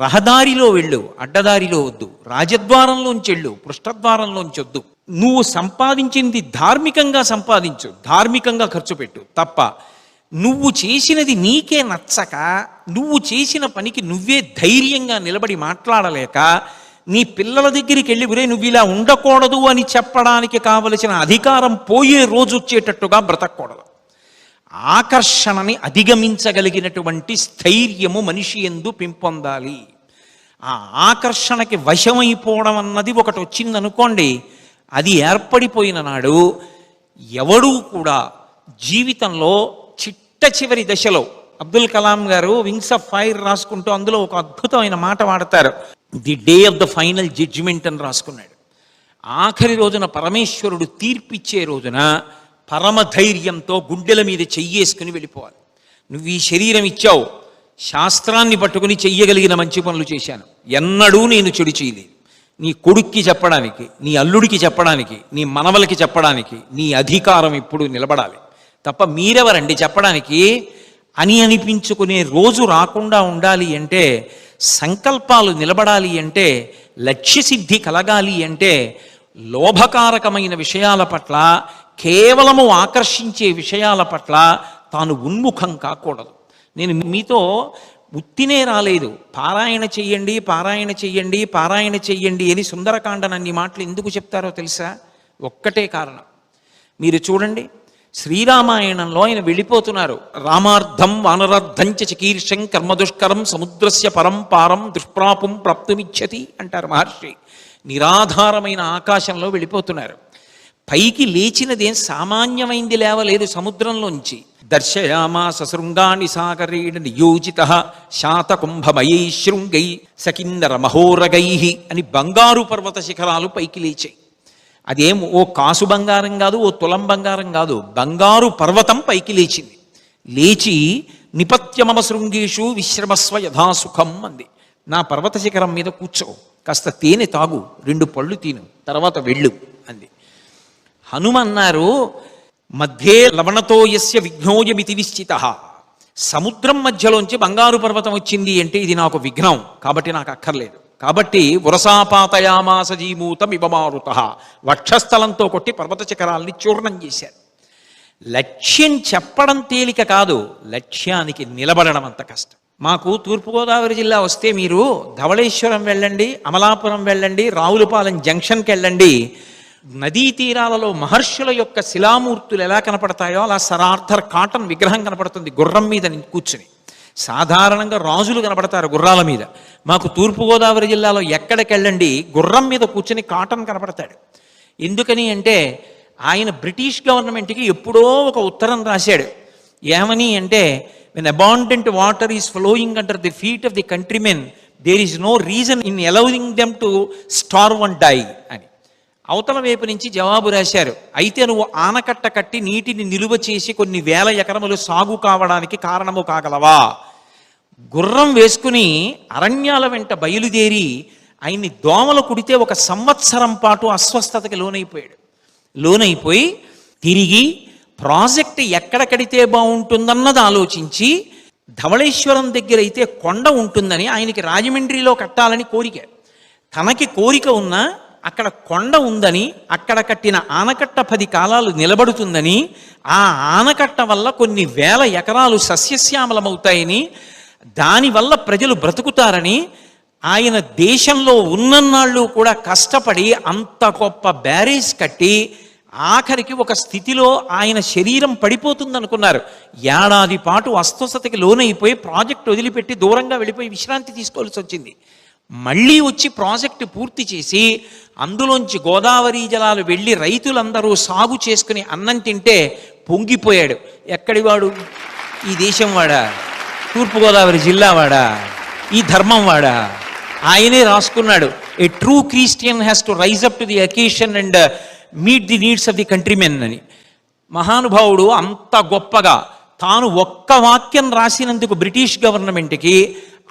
రహదారిలో వెళ్ళు, అడ్డదారిలో వద్దు. రాజద్వారంలోంచి వెళ్ళు, పృష్ఠద్వారంలోంచి వద్దు. నువ్వు సంపాదించింది ధార్మికంగా సంపాదించు, ధార్మికంగా ఖర్చు పెట్టు తప్ప, నువ్వు చేసినది నీకే నచ్చక, నువ్వు చేసిన పనికి నువ్వే ధైర్యంగా నిలబడి మాట్లాడలేక, నీ పిల్లల దగ్గరికి వెళ్ళి ఒరే నువ్వు ఇలా ఉండకూడదు అని చెప్పడానికి కావలసిన అధికారం పోయే రోజు వచ్చేటట్టుగా బ్రతకూడదు. ఆకర్షణని అధిగమించగలిగినటువంటి స్థైర్యము మనిషి యందు పెంపొందాలి. ఆ ఆకర్షణకి వశమైపోవడం అన్నది ఒకటి వచ్చిందనుకోండి, అది ఏర్పడిపోయిన నాడు ఎవడూ కూడా జీవితంలో చిట్ట చివరి దశలో, అబ్దుల్ కలాం గారు వింగ్స్ ఆఫ్ ఫైర్ రాసుకుంటూ అందులో ఒక అద్భుతమైన మాట వాడతారు, the day of the final judgement అని రాసుకున్నాడు. ఆఖరి రోజున పరమేశ్వరుడు తీర్పిచ్చే రోజున పరమధైర్యంతో గుండెల మీద చెయ్యేసుకుని వెళ్ళిపోవాలి. నువ్వు ఈ శరీరం ఇచ్చావు, శాస్త్రాన్ని పట్టుకుని చెయ్యగలిగిన మంచి పనులు చేశాను, ఎన్నడూ నేను చెడు చేయలేదు. నీ కొడుక్కి చెప్పడానికి, నీ అల్లుడికి చెప్పడానికి, నీ మనవలకి చెప్పడానికి నీ అధికారం ఇప్పుడు నిలబడాలి తప్ప మీరెవరండి చెప్పడానికి అని అనిపించుకునే రోజు రాకుండా ఉండాలి అంటే, సంకల్పాలు నిలబడాలి అంటే, లక్ష్యసిద్ధి కలగాలి అంటే, లోభకారకమైన విషయాల పట్ల, కేవలము ఆకర్షించే విషయాల పట్ల తాను ఉన్ముఖం కాకూడదు. నేను మీతో ఉత్తినే రాలేదు, పారాయణ చెయ్యండి పారాయణ చెయ్యండి పారాయణ చెయ్యండి అని సుందరకాండనన్ని మాటలు ఎందుకు చెప్తారో తెలుసా? ఒక్కటే కారణం. మీరు చూడండి, శ్రీరామాయణంలో ఆయన వెళ్ళిపోతున్నారు. రామార్థం వానరార్థంచ చికీర్షం కర్మదుష్కరం సముద్రస్య పరంపారం దుష్ప్రాపం ప్రాప్తుమిచ్చతి అంటారు మహర్షి. నిరాధారమైన ఆకాశంలో వెళ్ళిపోతున్నారు. పైకి లేచినదేం సామాన్యమైంది లేవలేదు సముద్రంలోంచి. దర్శయామాస శృంగాని సాగరేణ నియోజిత శాతకుంభమయై శృంగై సకిన్నర మహోరగై అని బంగారు పర్వత శిఖరాలు పైకి లేచాయి. అదేం ఓ కాసు బంగారం కాదు, ఓ తులం బంగారం కాదు, బంగారు పర్వతం పైకి లేచింది. లేచి నిపత్యమమ శృంగేషు విశ్రమస్వ యథాసుఖం అంది. నా పర్వత శిఖరం మీద కూర్చో, కాస్త తేనె తాగు, 2 పళ్ళు తిను, తర్వాత వెళ్ళు అంది. హనుమన్నారు, మధ్యే లవణతో యస్య విఘ్నోయమితి నిశ్చిత. సముద్రం మధ్యలోంచి బంగారు పర్వతం వచ్చింది అంటే ఇది నాకు విఘ్నం, కాబట్టి నాకు అక్కర్లేదు. కాబట్టి వరసాపాతయామాస జీమూతమివమారుత, వక్షస్థలంతో కొట్టి పర్వత శిఖరాల్ని చూర్ణం చేశారు. లక్ష్యం చెప్పడం తేలిక కాదు, లక్ష్యానికి నిలబడడం అంత కష్టం. మాకు తూర్పుగోదావరి జిల్లా వస్తే మీరు ధవళేశ్వరం వెళ్ళండి, అమలాపురం వెళ్ళండి, రావులపాలెం జంక్షన్కి వెళ్ళండి. నదీ తీరాలలో మహర్షుల యొక్క శిలామూర్తులు ఎలా కనపడతాయో అలా సర్ ఆర్థర్ కాటన్ విగ్రహం కనపడుతుంది గుర్రం మీద కూర్చుని. సాధారణంగా రాజులు కనపడతారు గుర్రాల మీద. మాకు తూర్పుగోదావరి జిల్లాలో ఎక్కడికి వెళ్ళండి గుర్రం మీద కూర్చుని కాటన్ కనపడతాడు. ఎందుకని అంటే ఆయన బ్రిటిష్ గవర్నమెంట్కి ఎప్పుడో ఒక ఉత్తరం రాశాడు. ఏమని అంటే, when abundant water is flowing under the feet of the countrymen, there is no reason in allowing them to starve and die అని. అవతల వైపు నుంచి జవాబు రాశారు, అయితే నువ్వు ఆనకట్ట కట్టి నీటిని నిలువ చేసి కొన్ని వేల ఎకరములు సాగు కావడానికి కారణము కాగలవా? గుర్రం వేసుకుని అరణ్యాల వెంట బయలుదేరి ఆయన్ని దోమలు కుడితే 1 సంవత్సరం పాటు అస్వస్థతకి లోనైపోయి తిరిగి ప్రాజెక్ట్ ఎక్కడ కడితే బాగుంటుందన్నది ఆలోచించి ధవళేశ్వరం దగ్గర అయితే కొండ ఉంటుందని ఆయనకి రాజమండ్రిలో కట్టాలని కోరిక. తనకి కోరిక ఉన్నా అక్కడ కొండ ఉందని, అక్కడ కట్టిన ఆనకట్ట 10 కాలాలు నిలబడుతుందని, ఆ ఆనకట్ట వల్ల కొన్ని వేల ఎకరాలు సస్యశ్యామలమవుతాయని, దానివల్ల ప్రజలు బ్రతుకుతారని ఆయన దేశంలో ఉన్నన్నాళ్ళు కూడా కష్టపడి అంత గొప్ప బ్యారేజ్ కట్టి ఆఖరికి ఒక స్థితిలో ఆయన శరీరం పడిపోతుందనుకున్నారు. ఏడాది పాటు అస్వస్థతకి లోనైపోయి ప్రాజెక్ట్ వదిలిపెట్టి దూరంగా వెళ్ళిపోయి విశ్రాంతి తీసుకోవాల్సి వచ్చింది. మళ్ళీ వచ్చి ప్రాజెక్టు పూర్తి చేసి అందులోంచి గోదావరి జలాలు వెళ్ళి రైతులందరూ సాగు చేసుకుని అన్నం తింటే పొంగిపోయాడు. ఎక్కడివాడు? ఈ దేశం వాడా? తూర్పుగోదావరి జిల్లా వాడా? ఈ ధర్మం వాడా? ఆయనే రాసుకున్నాడు, a true Christian has to rise up to the occasion and meet the needs of the countrymen అని. మహానుభావుడు అంత గొప్పగా తాను ఒక్క వాక్యం రాసినందుకు బ్రిటిష్ గవర్నమెంట్కి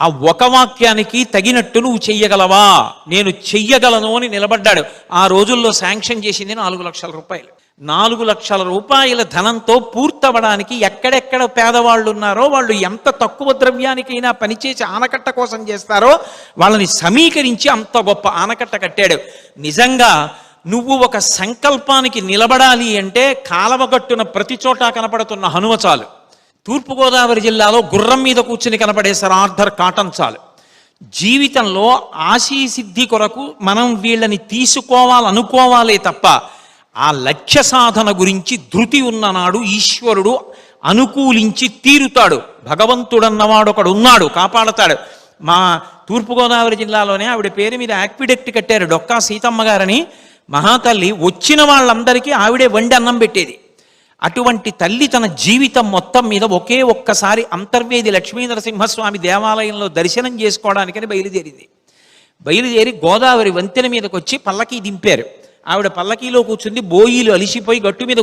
ఆ ఒక వాక్యానికి తగినట్టు నువ్వు చెయ్యగలవా? నేను చెయ్యగలను అని నిలబడ్డాడు. ఆ రోజుల్లో శాంక్షన్ చేసింది 4 లక్షల రూపాయలు. 4 లక్షల రూపాయల ధనంతో పూర్తవడానికి ఎక్కడెక్కడ పేదవాళ్ళు ఉన్నారో, వాళ్ళు ఎంత తక్కువ ద్రవ్యానికైనా పనిచేసి ఆనకట్ట కోసం చేస్తారో వాళ్ళని సమీకరించి అంత గొప్ప ఆనకట్ట కట్టాడు. నిజంగా నువ్వు ఒక సంకల్పానికి నిలబడాలి అంటే కాలవగట్టున ప్రతి చోట కనపడుతున్న హనుమ చాలు. తూర్పుగోదావరి జిల్లాలో గుర్రం మీద కూర్చుని కనపడే సర్ ఆర్థర్ కాటన్ చాలు. జీవితంలో ఆశీసిద్ధి కొరకు మనం వీళ్ళని తీసుకోవాలనుకోవాలే తప్ప ఆ లక్ష్య సాధన గురించి ధృతి ఉన్ననాడు ఈశ్వరుడు అనుకూలించి తీరుతాడు. భగవంతుడన్నవాడు ఒకడు ఉన్నాడు, కాపాడతాడు. మా తూర్పుగోదావరి జిల్లాలోనే ఆవిడ పేరు మీద యాక్విడెక్ట్ కట్టారు, డొక్కా సీతమ్మ గారని. మహాతల్లి వచ్చిన వాళ్ళందరికీ ఆవిడే వండి అన్నం పెట్టేది. అటువంటి తల్లి తన జీవితం మొత్తం మీద ఒక్కసారి అంతర్వేది లక్ష్మీనరసింహస్వామి దేవాలయంలో దర్శనం చేసుకోవడానికని బయలుదేరి గోదావరి వంతెన మీదకి వచ్చి పల్లకీ దింపారు. ఆవిడ పల్లకీలో కూర్చుంది. బోయిలు అలిసిపోయి గట్టు మీద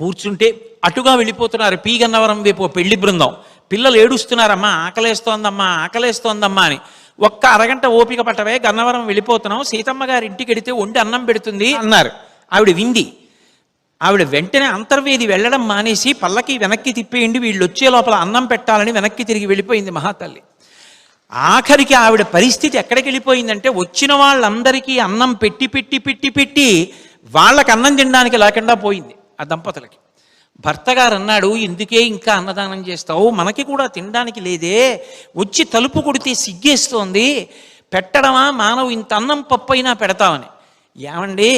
కూర్చుంటే అటుగా వెళ్ళిపోతున్నారు పీగన్నవరం వైపు పెళ్లి బృందం. పిల్లలు ఏడుస్తున్నారమ్మా, ఆకలేస్తోందమ్మా అని. ఒక్క అరగంట ఓపిక పట్టవే, గన్నవరం వెళ్ళిపోతున్నాం, సీతమ్మ గారి ఇంటికి వెడితే వండి అన్నం పెడుతుంది అన్నారు. ఆవిడ వింది. ఆవిడ వెంటనే అంతర్వేది వెళ్ళడం మానేసి పల్లకి వెనక్కి తిప్పేయండి, వీళ్ళు వచ్చే లోపల అన్నం పెట్టాలని వెనక్కి తిరిగి వెళ్ళిపోయింది మహాతల్లి. ఆఖరికి ఆవిడ పరిస్థితి ఎక్కడికి వెళ్ళిపోయిందంటే, వచ్చిన వాళ్ళందరికీ అన్నం పెట్టి వాళ్ళకి అన్నం తినడానికి లేకుండా పోయింది ఆ దంపతులకి. భర్త గారు అన్నాడు, ఎందుకే ఇంకా అన్నదానం చేస్తావు, మనకి కూడా తినడానికి లేదే, వచ్చి తలుపు కొడితే సిగ్గేస్తోంది, పెట్టడమా మానవు, ఇంత అన్నం పప్పు అయినా పెడతామని. ఏమండి,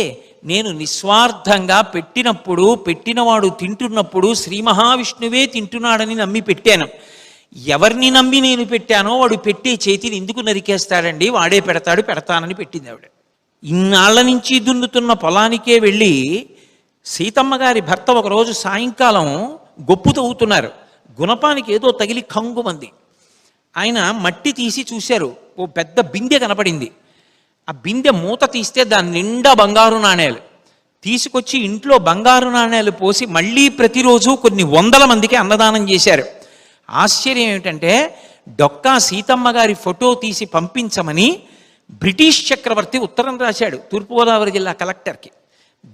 నేను నిస్వార్థంగా పెట్టినప్పుడు, పెట్టినవాడు తింటున్నప్పుడు శ్రీ మహావిష్ణువే తింటున్నాడని నమ్మి పెట్టాను. ఎవరిని నమ్మి నేను పెట్టానో వాడు పెట్టే చేతిని ఎందుకు నరికేస్తాడండి, వాడే పెడతానని పెట్టింది ఆవిడ. ఇన్నాళ్ల నుంచి దున్నుతున్న పొలానికే వెళ్ళి సీతమ్మ గారి భర్త ఒకరోజు సాయంకాలం గొప్పు తవ్వుతున్నారు. గుణపానికి ఏదో తగిలి కంగుమంది. ఆయన మట్టి తీసి చూశారు, ఓ పెద్ద బిందె కనపడింది. ఆ బిందె మూత తీస్తే దాని నిండా బంగారు నాణేలు. తీసుకొచ్చి ఇంట్లో బంగారు నాణేలు పోసి మళ్ళీ ప్రతిరోజు కొన్ని 100 మందికి అన్నదానం చేశారు. ఆశ్చర్యం ఏమిటంటే, డొక్కా సీతమ్మ గారి ఫోటో తీసి పంపించమని బ్రిటిష్ చక్రవర్తి ఉత్తరం రాశాడు తూర్పుగోదావరి జిల్లా కలెక్టర్కి.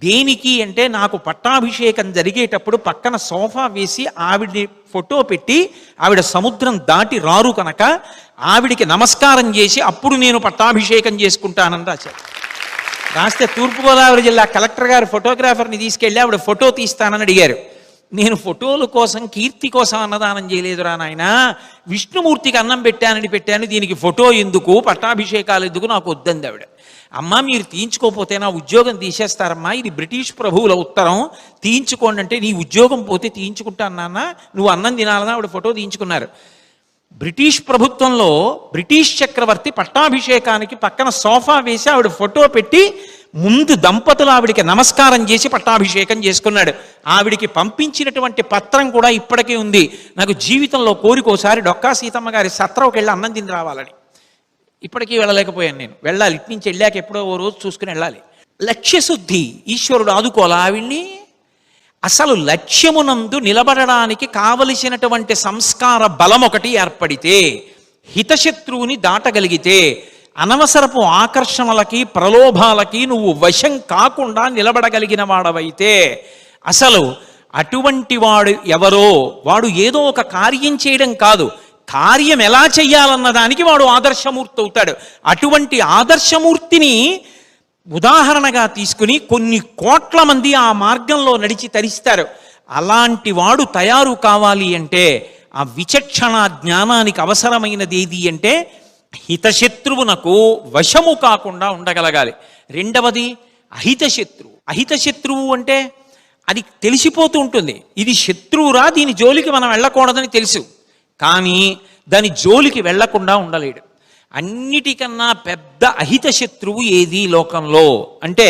దేనికి అంటే, నాకు పట్టాభిషేకం జరిగేటప్పుడు పక్కన సోఫా వేసి ఆవిడ ఫోటో పెట్టి ఆవిడ సముద్రం దాటి రారు కనుక ఆవిడికి నమస్కారం చేసి అప్పుడు నేను పట్టాభిషేకం చేసుకుంటానని రాశారు. రాస్తే తూర్పుగోదావరి జిల్లా కలెక్టర్ గారు ఫోటోగ్రాఫర్ని తీసుకెళ్ళి ఆవిడ ఫోటో తీస్తానని అడిగారు. నేను ఫోటోల కోసం, కీర్తి కోసం అన్నదానం చేయలేదురా నాయన, విష్ణుమూర్తికి అన్నం పెట్టాను, దీనికి ఫోటో ఎందుకు, పట్టాభిషేకాలు ఎందుకు, నాకు వద్దంది ఆవిడ. అమ్మ, మీరు తీయించుకోకపోతే నా ఉద్యోగం తీసేస్తారమ్మా, ఇది బ్రిటిష్ ప్రభువుల ఉత్తరం, తీయించుకోండి అంటే, నీ ఉద్యోగం పోతే తీయించుకుంటాను నాన్న, నువ్వు అన్నం తినాలని ఆవిడ ఫోటో తీయించుకున్నారు. బ్రిటిష్ ప్రభుత్వంలో బ్రిటిష్ చక్రవర్తి పట్టాభిషేకానికి పక్కన సోఫా వేసి ఆవిడ ఫోటో పెట్టి ముందు దంపతులు ఆవిడికి నమస్కారం చేసి పట్టాభిషేకం చేసుకున్నాడు. ఆవిడికి పంపించినటువంటి పత్రం కూడా ఇప్పటికీ ఉంది. నాకు జీవితంలో కోరికోసారి డొక్కా సీతమ్మ గారి సత్రంకి వెళ్ళి అన్నం తిని రావాలని. ఇప్పటికీ వెళ్ళలేకపోయాను. నేను వెళ్ళాలి, ఇటు నుంచి వెళ్ళాక ఎప్పుడో ఓ రోజు చూసుకుని వెళ్ళాలి. లక్ష్యశుద్ధి ఈశ్వరుడు ఆదుకోవాలా ఆవిడ్ని? అసలు లక్ష్యమునందు నిలబడడానికి కావలసినటువంటి సంస్కార బలం ఒకటి ఏర్పడితే, హితశత్రువుని దాటగలిగితే, అనవసరపు ఆకర్షణలకి ప్రలోభాలకి నువ్వు వశం కాకుండా నిలబడగలిగిన వాడవైతే, అసలు అటువంటి వాడు ఎవరో, వాడు ఏదో ఒక కార్యం చేయడం కాదు, కార్యం ఎలా చెయ్యాలన్న దానికి వాడు ఆదర్శమూర్తి అవుతాడు. అటువంటి ఆదర్శమూర్తిని ఉదాహరణగా తీసుకుని కొన్ని కోట్ల మంది ఆ మార్గంలో నడిచి తరిస్తారు. అలాంటి వాడు తయారు కావాలి అంటే, ఆ విచక్షణ జ్ఞానానికి అవసరమైనది ఏది అంటే, హితశత్రువునకు వశము కాకుండా ఉండగలగాలి. రెండవది అహితశత్రువు. అహితశత్రువు అంటే అది తెలిసిపోతూ ఉంటుంది, ఇది శత్రువురా, దీని జోలికి మనం వెళ్ళకూడదని తెలుసు, కానీ దాని జోలికి వెళ్లకుండా ఉండలేడు. అన్నిటికన్నా పెద్ద అహిత శత్రువు ఏది లోకంలో అంటే,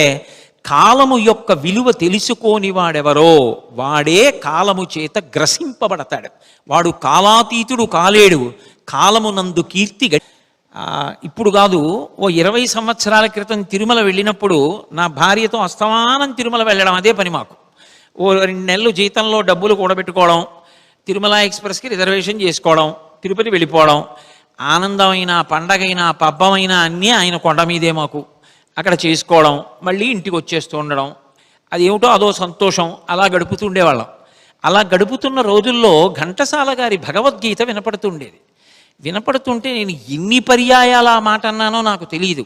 కాలము యొక్క విలువ తెలుసుకోని వాడెవరో వాడే కాలము చేత గ్రసింపబడతాడు. వాడు కాలాతీతుడు కాలేడు, కాలమునందు కీర్తి. ఇప్పుడు కాదు, ఓ 20 సంవత్సరాల క్రితం తిరుమల వెళ్ళినప్పుడు నా భార్యతో అస్తమానం తిరుమల వెళ్ళడం అదే పని మాకు. ఓ 2 నెలలు జీతంలో డబ్బులు కూడబెట్టుకోవడం, తిరుమల ఎక్స్ప్రెస్కి రిజర్వేషన్ చేసుకోవడం, తిరుపతి వెళ్ళిపోవడం, ఆనందమైన, పండగైన, పబ్బమైన అన్నీ ఆయన కొండ మీదే మాకు అక్కడ చేసుకోవడం, మళ్ళీ ఇంటికి వచ్చేస్తూ ఉండడం, అది ఏమిటో అదో సంతోషం. అలా గడుపుతూ ఉండేవాళ్ళం. అలా గడుపుతున్న రోజుల్లో ఘంటసాల గారి భగవద్గీత వినపడుతుండేది. వినపడుతుంటే నేను ఎన్ని పర్యాయాలు ఆ మాట అన్నానో నాకు తెలియదు.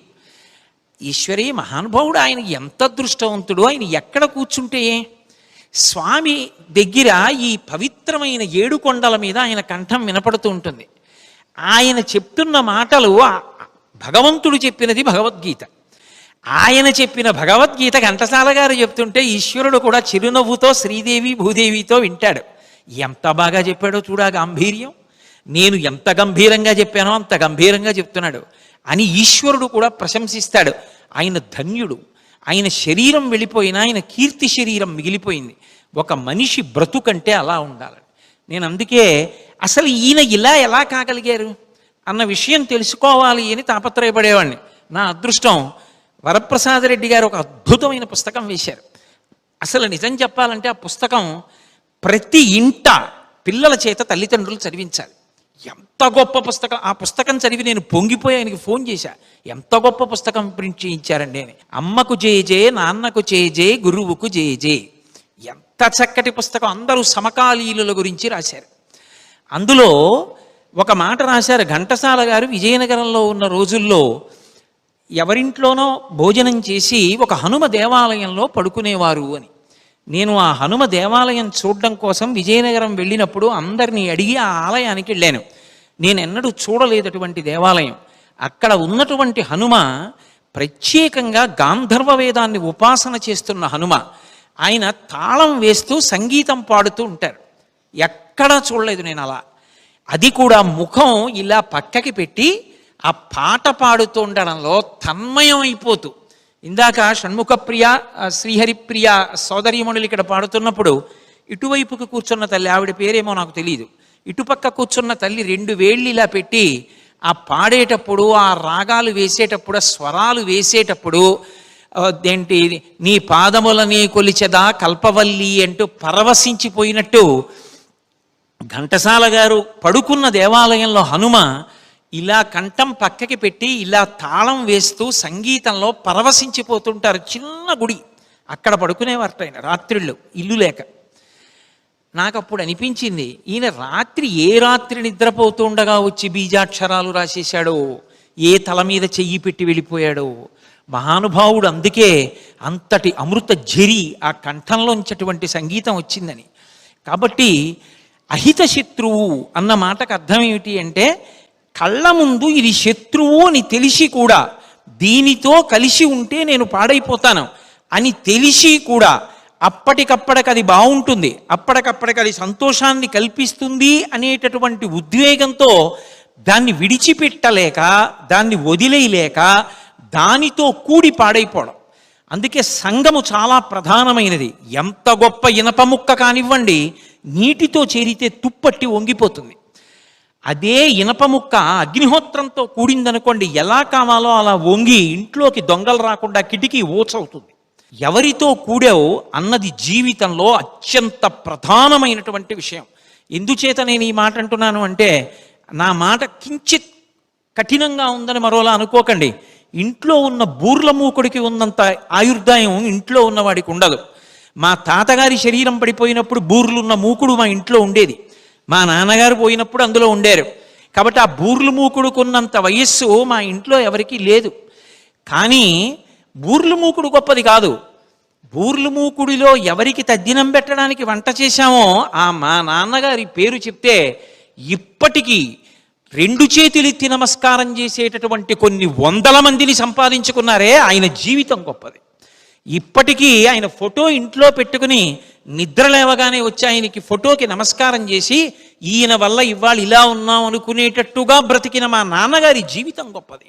ఈశ్వరీ, మహానుభావుడు, ఆయన ఎంత అదృష్టవంతుడు, ఆయన ఎక్కడ కూర్చుంటే స్వామి దగ్గర ఈ పవిత్రమైన 7 కొండల మీద ఆయన కంఠం వినపడుతూ ఉంటుంది. ఆయన చెప్తున్న మాటలు భగవంతుడు చెప్పినది భగవద్గీత. ఆయన చెప్పిన భగవద్గీత ఘంటసాల గారు చెప్తుంటే ఈశ్వరుడు కూడా చిరునవ్వుతో శ్రీదేవి భూదేవితో వింటాడు. ఎంత బాగా చెప్పాడో చూడా గాంభీర్యం. నేను ఎంత గంభీరంగా చెప్పానో అంత గంభీరంగా చెప్తున్నాడు అని ఈశ్వరుడు కూడా ప్రశంసిస్తాడు. ఆయన ధన్యుడు. ఆయన శరీరం వెళ్ళిపోయినా ఆయన కీర్తి శరీరం మిగిలిపోయింది. ఒక మనిషి బ్రతుకంటే అలా ఉండాలి. నేను అందుకే అసలు ఈయన ఇలా ఎలా కాగలిగారు అన్న విషయం తెలుసుకోవాలి అని తాపత్రయపడేవాడిని. నా అదృష్టం, వరప్రసాదరెడ్డి గారు ఒక అద్భుతమైన పుస్తకం వేశారు. అసలు నిజం చెప్పాలంటే ఆ పుస్తకం ప్రతి ఇంట పిల్లల చేత తల్లిదండ్రులు చదివించాలి. ఎంత గొప్ప పుస్తకం! ఆ పుస్తకం చదివి నేను పొంగిపోయి ఆయనకి ఫోన్ చేశా, ఎంత గొప్ప పుస్తకం ప్రింట్ చేయించారండి అని. అమ్మకు జేజే, నాన్నకు చేజే, గురువుకు జేజే. ఎంత చక్కటి పుస్తకం! అందరూ సమకాలీనుల గురించి రాశారు. అందులో ఒక మాట రాశారు, ఘంటసాల గారు విజయనగరంలో ఉన్న రోజుల్లో ఎవరింట్లోనో భోజనం చేసి ఒక హనుమ దేవాలయంలో పడుకునేవారు అని. నేను ఆ హనుమ దేవాలయం చూడడం కోసం విజయనగరం వెళ్ళినప్పుడు అందరినీ అడిగి ఆ ఆలయానికి వెళ్ళాను. నేను ఎన్నడూ చూడలేదు అటువంటి దేవాలయం. అక్కడ ఉన్నటువంటి హనుమ ప్రత్యేకంగా గాంధర్వ వేదాన్ని ఉపాసన చేస్తున్న హనుమ ఆయన తాళం వేస్తూ సంగీతం పాడుతూ ఉంటారు. ఎక్కడా చూడలేదు నేను అలా. అది కూడా ముఖం ఇలా పక్కకి పెట్టి ఆ పాట పాడుతూ ఉండడంలో తన్మయం అయిపోతూ, ఇందాక షణ్ముఖప్రియ శ్రీహరిప్రియ సోదరీమణులు ఇక్కడ పాడుతున్నప్పుడు ఇటువైపుకు కూర్చున్న తల్లి, ఆవిడ పేరేమో నాకు తెలియదు, ఇటుపక్క కూర్చున్న తల్లి 2 వేళ్ళు ఇలా పెట్టి ఆ పాడేటప్పుడు, ఆ రాగాలు వేసేటప్పుడు, ఆ స్వరాలు వేసేటప్పుడు ఏంటి నీ పాదములని కొలిచెదా కల్పవల్లి అంటూ పరవశించిపోయినట్టు ఘంటసాల గారు పడుకున్న దేవాలయంలో హనుమ ఇలా కంఠం పక్కకి పెట్టి ఇలా తాళం వేస్తూ సంగీతంలో పరవశించిపోతుంటారు. చిన్న గుడి, అక్కడ పడుకునేవారట ఆయన రాత్రిళ్ళు, ఇల్లు లేక. నాకు అప్పుడు అనిపించింది, ఈయన రాత్రి ఏ రాత్రి నిద్రపోతూ ఉండగా వచ్చి బీజాక్షరాలు రాసేశాడో, ఏ తల మీద చెయ్యి పెట్టి వెళ్ళిపోయాడో మహానుభావుడు. అందుకే అంతటి అమృత ఝరి ఆ కంఠంలోంచటువంటి సంగీతం వచ్చిందని. కాబట్టి అహిత శత్రువు అన్న మాటకు అర్థం ఏమిటి అంటే, కళ్ళ ముందు ఇది శత్రువు అని తెలిసి కూడా, దీనితో కలిసి ఉంటే నేను పాడైపోతాను అని తెలిసి కూడా అప్పటికప్పటికి అది బాగుంటుంది, అప్పటికప్పటికి అది సంతోషాన్ని కల్పిస్తుంది అనేటటువంటి ఉద్వేగంతో దాన్ని విడిచిపెట్టలేక, దాన్ని వదిలేయలేక దానితో కూడి పాడైపోవడం. అందుకే సంగము చాలా ప్రధానమైనది. ఎంత గొప్ప ఇనప ముక్క కానివ్వండి, నీటితో చేరితే తుప్పట్టి వంగిపోతుంది. అదే ఇనప ముక్క అగ్నిహోత్రంతో కూడిందనుకోండి, ఎలా కావాలో అలా వంగి ఇంట్లోకి దొంగలు రాకుండా కిటికీ ఊచవుతుంది. ఎవరితో కూడావు అన్నది జీవితంలో అత్యంత ప్రధానమైనటువంటి విషయం. ఎందుచేత నేను ఈ మాట అంటున్నాను అంటే, నా మాట కించిత్ కఠినంగా ఉందని మరోలా అనుకోకండి. ఇంట్లో ఉన్న బూర్ల మూకుడికి ఉన్నంత ఆయుర్దాయం ఇంట్లో ఉన్నవాడికి ఉండదు. మా తాతగారి శరీరం పడిపోయినప్పుడు బూర్లున్న మూకుడు మా ఇంట్లో ఉండేది, మా నాన్నగారు పోయినప్పుడు అందులో ఉండారు. కాబట్టి ఆ బూర్లు మూకుడుకున్నంత వయస్సు మా ఇంట్లో ఎవరికీ లేదు. కానీ బూర్లు మూకుడు గొప్పది కాదు. బూర్లు మూకుడిలో ఎవరికి తద్దినం పెట్టడానికి వంట చేశామో ఆ మా నాన్నగారి పేరు చెప్తే ఇప్పటికీ 2 చేతులెత్తి నమస్కారం చేసేటటువంటి కొన్ని 100 మందిని సంపాదించుకున్నారే, ఆయన జీవితం గొప్పది. ఇప్పటికీ ఆయన ఫోటో ఇంట్లో పెట్టుకుని నిద్ర లేవగానే వచ్చి ఆయనకి ఫోటోకి నమస్కారం చేసి, ఈయన వల్ల ఇవాళ ఇలా ఉన్నాం అనుకునేటట్టుగా బ్రతికిన మా నాన్నగారి జీవితం గొప్పది.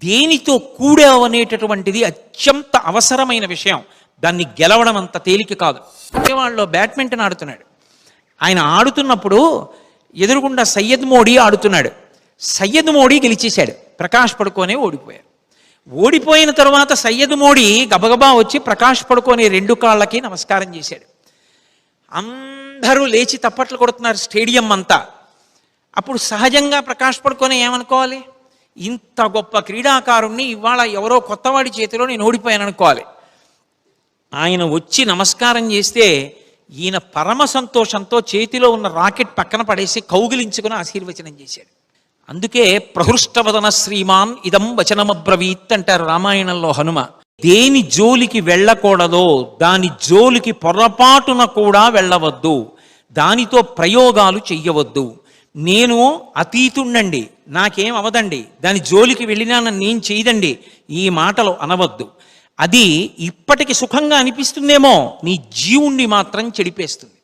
దేనితో కూడావు అనేటటువంటిది అత్యంత అవసరమైన విషయం. దాన్ని గెలవడం అంత తేలిక కాదు. విజయవాడలో బ్యాడ్మింటన్ ఆడుతున్నాడు. ఆయన ఆడుతున్నప్పుడు ఎదురుగుండా సయ్యద్ మోడీ ఆడుతున్నాడు. సయ్యద్ మోడీ గెలిచేశాడు, ప్రకాష్ పడుకోనే ఓడిపోయాడు. ఓడిపోయిన తర్వాత సయ్యద్ మోడీ గబగబా వచ్చి ప్రకాష్ పడుకోనే 2 కాళ్ళకి నమస్కారం చేశాడు. అందరూ లేచి తప్పట్లు కొడుతున్నారు స్టేడియం అంతా. అప్పుడు సహజంగా ప్రకాష్ పడుకోనే ఏమనుకోవాలి, ఇంత గొప్ప క్రీడాకారుణ్ణి ఇవాళ ఎవరో కొత్తవాడి చేతిలో నేను ఓడిపోయాను అనుకోవాలి. ఆయన వచ్చి నమస్కారం చేస్తే ఈయన పరమ సంతోషంతో చేతిలో ఉన్న రాకెట్ పక్కన పడేసి కౌగిలించుకుని ఆశీర్వచనం చేశాడు. అందుకే ప్రహృష్టవదన శ్రీమాన్ ఇదం వచనమబ్రవీత్ అంటారు రామాయణంలో హనుమ. దేని జోలికి వెళ్ళకూడదో దాని జోలికి పొరపాటున కూడా వెళ్ళవద్దు, దానితో ప్రయోగాలు చెయ్యవద్దు. నేను అతీతుండండి, నాకేం అవదండి, దాని జోలికి వెళ్ళినా నేను చేయదండి, ఈ మాటలు అనవద్దు. అది ఇప్పటికి సుఖంగా అనిపిస్తుందేమో, నీ జీవుణ్ణి మాత్రం చెడిపేస్తుంది.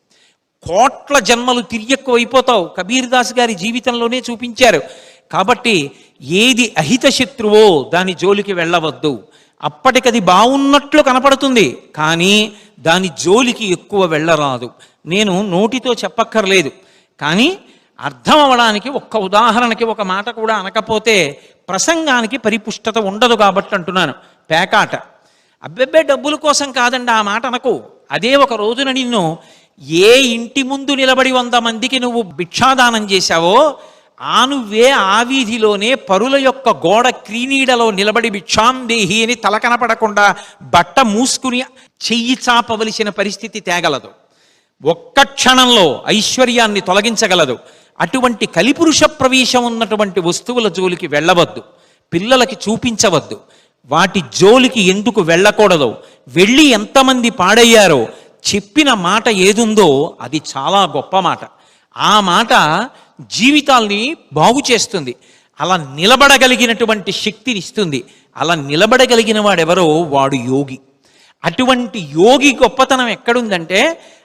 కోట్ల జన్మలు తిరియక్కువైపోతావు. కబీర్ దాస్ గారి జీవితంలోనే చూపించారు. కాబట్టి ఏది అహిత శత్రువో దాని జోలికి వెళ్ళవద్దు. అప్పటికది బాగున్నట్లు కనపడుతుంది, కానీ దాని జోలికి ఎక్కువ వెళ్ళరాదు. నేను నోటితో చెప్పక్కర్లేదు, కానీ అర్థం అవ్వడానికి ఒక్క ఉదాహరణకి ఒక మాట కూడా అనకపోతే ప్రసంగానికి పరిపుష్టత ఉండదు కాబట్టి అంటున్నాను. పేకాట, అబ్బెబ్బే డబ్బుల కోసం కాదండి ఆ మాట అనకు. అదే ఒక రోజున నిన్ను ఏ ఇంటి ముందు నిలబడి 100 మందికి నువ్వు భిక్షాదానం చేశావో, నువ్వే ఆ వీధిలోనే పరుల యొక్క గోడ క్రీనీడలో నిలబడి భిక్షాందేహి అని తల కనపడకుండా బట్ట మూసుకుని చెయ్యి చాపవలసిన పరిస్థితి తేగలదు. ఒక్క క్షణంలో ఐశ్వర్యాన్ని తొలగించగలదు. అటువంటి కలిపురుష ప్రవేశం ఉన్నటువంటి వస్తువుల జోలికి వెళ్ళవద్దు, పిల్లలకి చూపించవద్దు. వాటి జోలికి ఎందుకు వెళ్ళకూడదో, వెళ్ళి ఎంతమంది పాడయ్యారో చెప్పిన మాట ఏదుందో అది చాలా గొప్ప మాట. ఆ మాట జీవితాల్ని బాగు చేస్తుంది, అలా నిలబడగలిగినటువంటి శక్తిని ఇస్తుంది. అలా నిలబడగలిగిన వాడెవరో వాడు యోగి. అటువంటి యోగి గొప్పతనం ఎక్కడుందంటే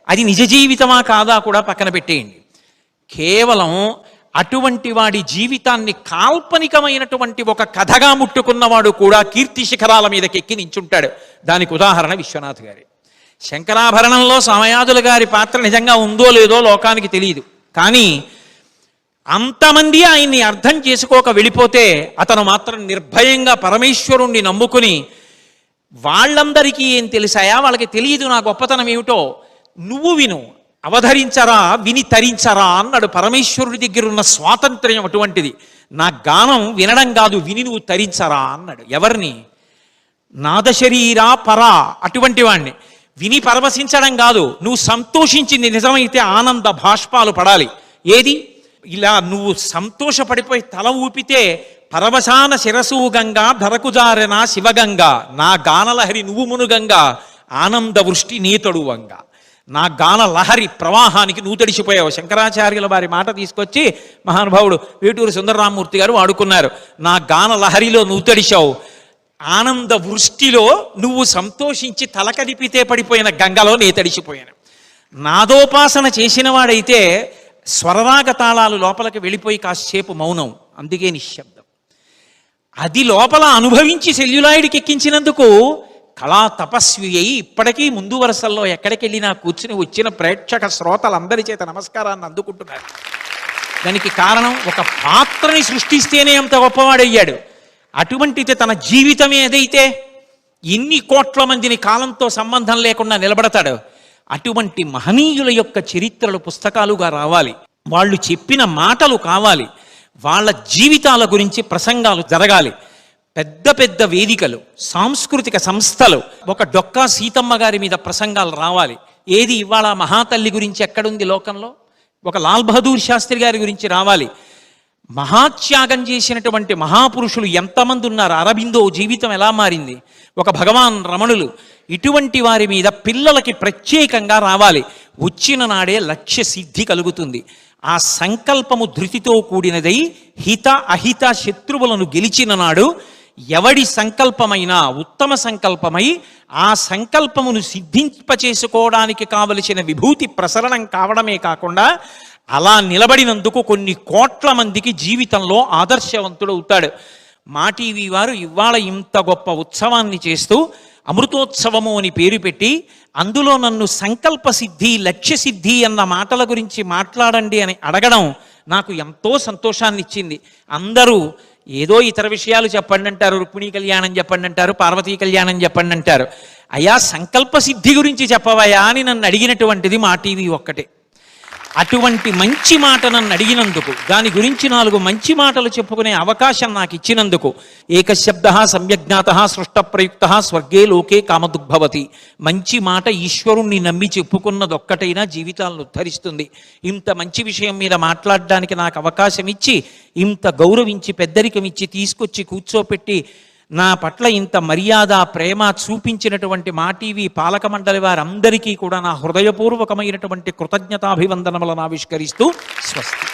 అది నిజ జీవితమా కాదా కూడా పక్కన పెట్టేయండి. కేవలం అటువంటి వాడి జీవితాన్ని కాల్పనికమైనటువంటి ఒక కథగా ముట్టుకున్నవాడు కూడా కీర్తి శిఖరాల మీదకి ఎక్కి నించుంటాడు. దానికి ఉదాహరణ విశ్వనాథ్ గారి శంకరాభరణంలో సమయాదుల గారి పాత్ర నిజంగా ఉందో లేదో లోకానికి తెలియదు. కానీ అంతమంది ఆయన్ని అర్థం చేసుకోక వెళ్ళిపోతే అతను మాత్రం నిర్భయంగా పరమేశ్వరుణ్ణి నమ్ముకుని, వాళ్ళందరికీ ఏం తెలిసాయా, వాళ్ళకి తెలియదు నా గొప్పతనం ఏమిటో, నువ్వు విను, అవధరించరా విని తరించరా అన్నాడు. పరమేశ్వరుడి దగ్గర ఉన్న స్వాతంత్ర్యం అటువంటిది. నా గానం వినడం కాదు, విని నువ్వు తరించరా అన్నాడు. ఎవరిని? నాదశరీరా పరా అటువంటి వాణ్ణి. విని పరవశించడం కాదు, నువ్వు సంతోషించింది నిజమైతే ఆనంద భాష్పాలు పడాలి. ఏది? ఇలా నువ్వు సంతోషపడిపోయి తల ఊపితే పరవశాన శిరసు గంగా ధరకుజారెన శివగంగా, నా గానలహరి నువ్వు మునుగంగా ఆనంద వృష్టి నీతడువంగా. నా గాన లహరి ప్రవాహానికి నువ్వు తడిసిపోయావు. శంకరాచార్యుల వారి మాట తీసుకొచ్చి మహానుభావుడు వేటూరి సుందరరామమూర్తి గారు వాడుకున్నారు. నా గాన లహరిలో నువ్వు తడిశావు, ఆనంద వృష్టిలో నువ్వు సంతోషించి తలకదిపితే పడిపోయిన గంగలో నే తడిసిపోయాను. నాదోపాసన చేసిన వాడైతే స్వరరాగ తాళాలు లోపలికి వెళ్ళిపోయి కాసేపు మౌనం, అందుకే నిశ్శబ్దం. అది లోపల అనుభవించి సెల్యులాయిడ్కి ఎక్కించినందుకు కళా తపస్వి అయి ఇప్పటికీ ముందు వరుసల్లో ఎక్కడికి వెళ్ళినా కూర్చుని వచ్చిన ప్రేక్షక శ్రోతలందరి చేత నమస్కారాన్ని అందుకుంటున్నారు. దానికి కారణం ఒక పాత్రని సృష్టిస్తేనే అంత గొప్పవాడయ్యాడు. అటువంటిది తన జీవితం ఏదైతే ఎన్ని కోట్ల మందిని కాలంతో సంబంధం లేకుండా నిలబడతాడు. అటువంటి మహనీయుల యొక్క చరిత్రలు పుస్తకాలుగా రావాలి, వాళ్ళు చెప్పిన మాటలు కావాలి, వాళ్ళ జీవితాల గురించి ప్రసంగాలు జరగాలి. పెద్ద పెద్ద వేదికలు, సాంస్కృతిక సంస్థలు, ఒక డొక్కా సీతమ్మ గారి మీద ప్రసంగాలు రావాలి. ఏది ఇవాళ మహాతల్లి గురించి ఎక్కడుంది లోకంలో? ఒక లాల్ బహదూర్ శాస్త్రి గారి గురించి రావాలి. మహాత్యాగం చేసినటువంటి మహాపురుషులు ఎంతమంది ఉన్నారు? అరబిందో జీవితం ఎలా మారింది? ఒక భగవాన్ రమణులు, ఇటువంటి వారి మీద పిల్లలకి ప్రత్యేకంగా రావాలి. వచ్చిన నాడే లక్ష్య సిద్ధి కలుగుతుంది. ఆ సంకల్పము ధృతితో కూడినదై హిత అహిత శత్రువులను గెలిచిన నాడు ఎవడి సంకల్పమైనా ఉత్తమ సంకల్పమై ఆ సంకల్పమును సిద్ధింపచేసుకోవడానికి కావలసిన విభూతి ప్రసరణం కావడమే కాకుండా అలా నిలబడినందుకు కొన్ని కోట్ల మందికి జీవితంలో ఆదర్శవంతుడవుతాడు. మా టీవీ వారు ఇవాళ ఇంత గొప్ప ఉత్సవాన్ని చేస్తూ అమృతోత్సవము అని పేరు పెట్టి అందులో నన్ను సంకల్ప సిద్ధి లక్ష్య సిద్ధి అన్న మాటల గురించి మాట్లాడండి అని అడగడం నాకు ఎంతో సంతోషాన్ని ఇచ్చింది. అందరూ ఏదో ఇతర విషయాలు చెప్పండి అంటారు, రుక్మిణీ కళ్యాణం చెప్పండి అంటారు, పార్వతీ కళ్యాణం చెప్పండి అంటారు. అయ్యా సంకల్ప సిద్ధి గురించి చెప్పవయా అని నన్ను అడిగినటువంటిది మా టీవీ ఒక్కటే. అటువంటి మంచి మాట నన్ను అడిగినందుకు, దాని గురించి 4 మంచి మాటలు చెప్పుకునే అవకాశం నాకు ఇచ్చినందుకు, ఏకశబ్ద సమ్యజ్ఞాత సృష్ట ప్రయుక్త స్వర్గే లోకే కామదుగ్భవతి. మంచి మాట ఈశ్వరుణ్ణి నమ్మి చెప్పుకున్నదొక్కటైనా జీవితాలను ఉద్ధరిస్తుంది. ఇంత మంచి విషయం మీద మాట్లాడడానికి నాకు అవకాశం ఇచ్చి, ఇంత గౌరవించి పెద్దరికం ఇచ్చి తీసుకొచ్చి కూర్చోపెట్టి నా పట్ల ఇంత మర్యాద ప్రేమ చూపించినటువంటి మా టీవీ పాలక మండలి వారందరికీ కూడా నా హృదయపూర్వకమైనటువంటి కృతజ్ఞతాభివందనములను ఆవిష్కరిస్తూ స్వస్తి.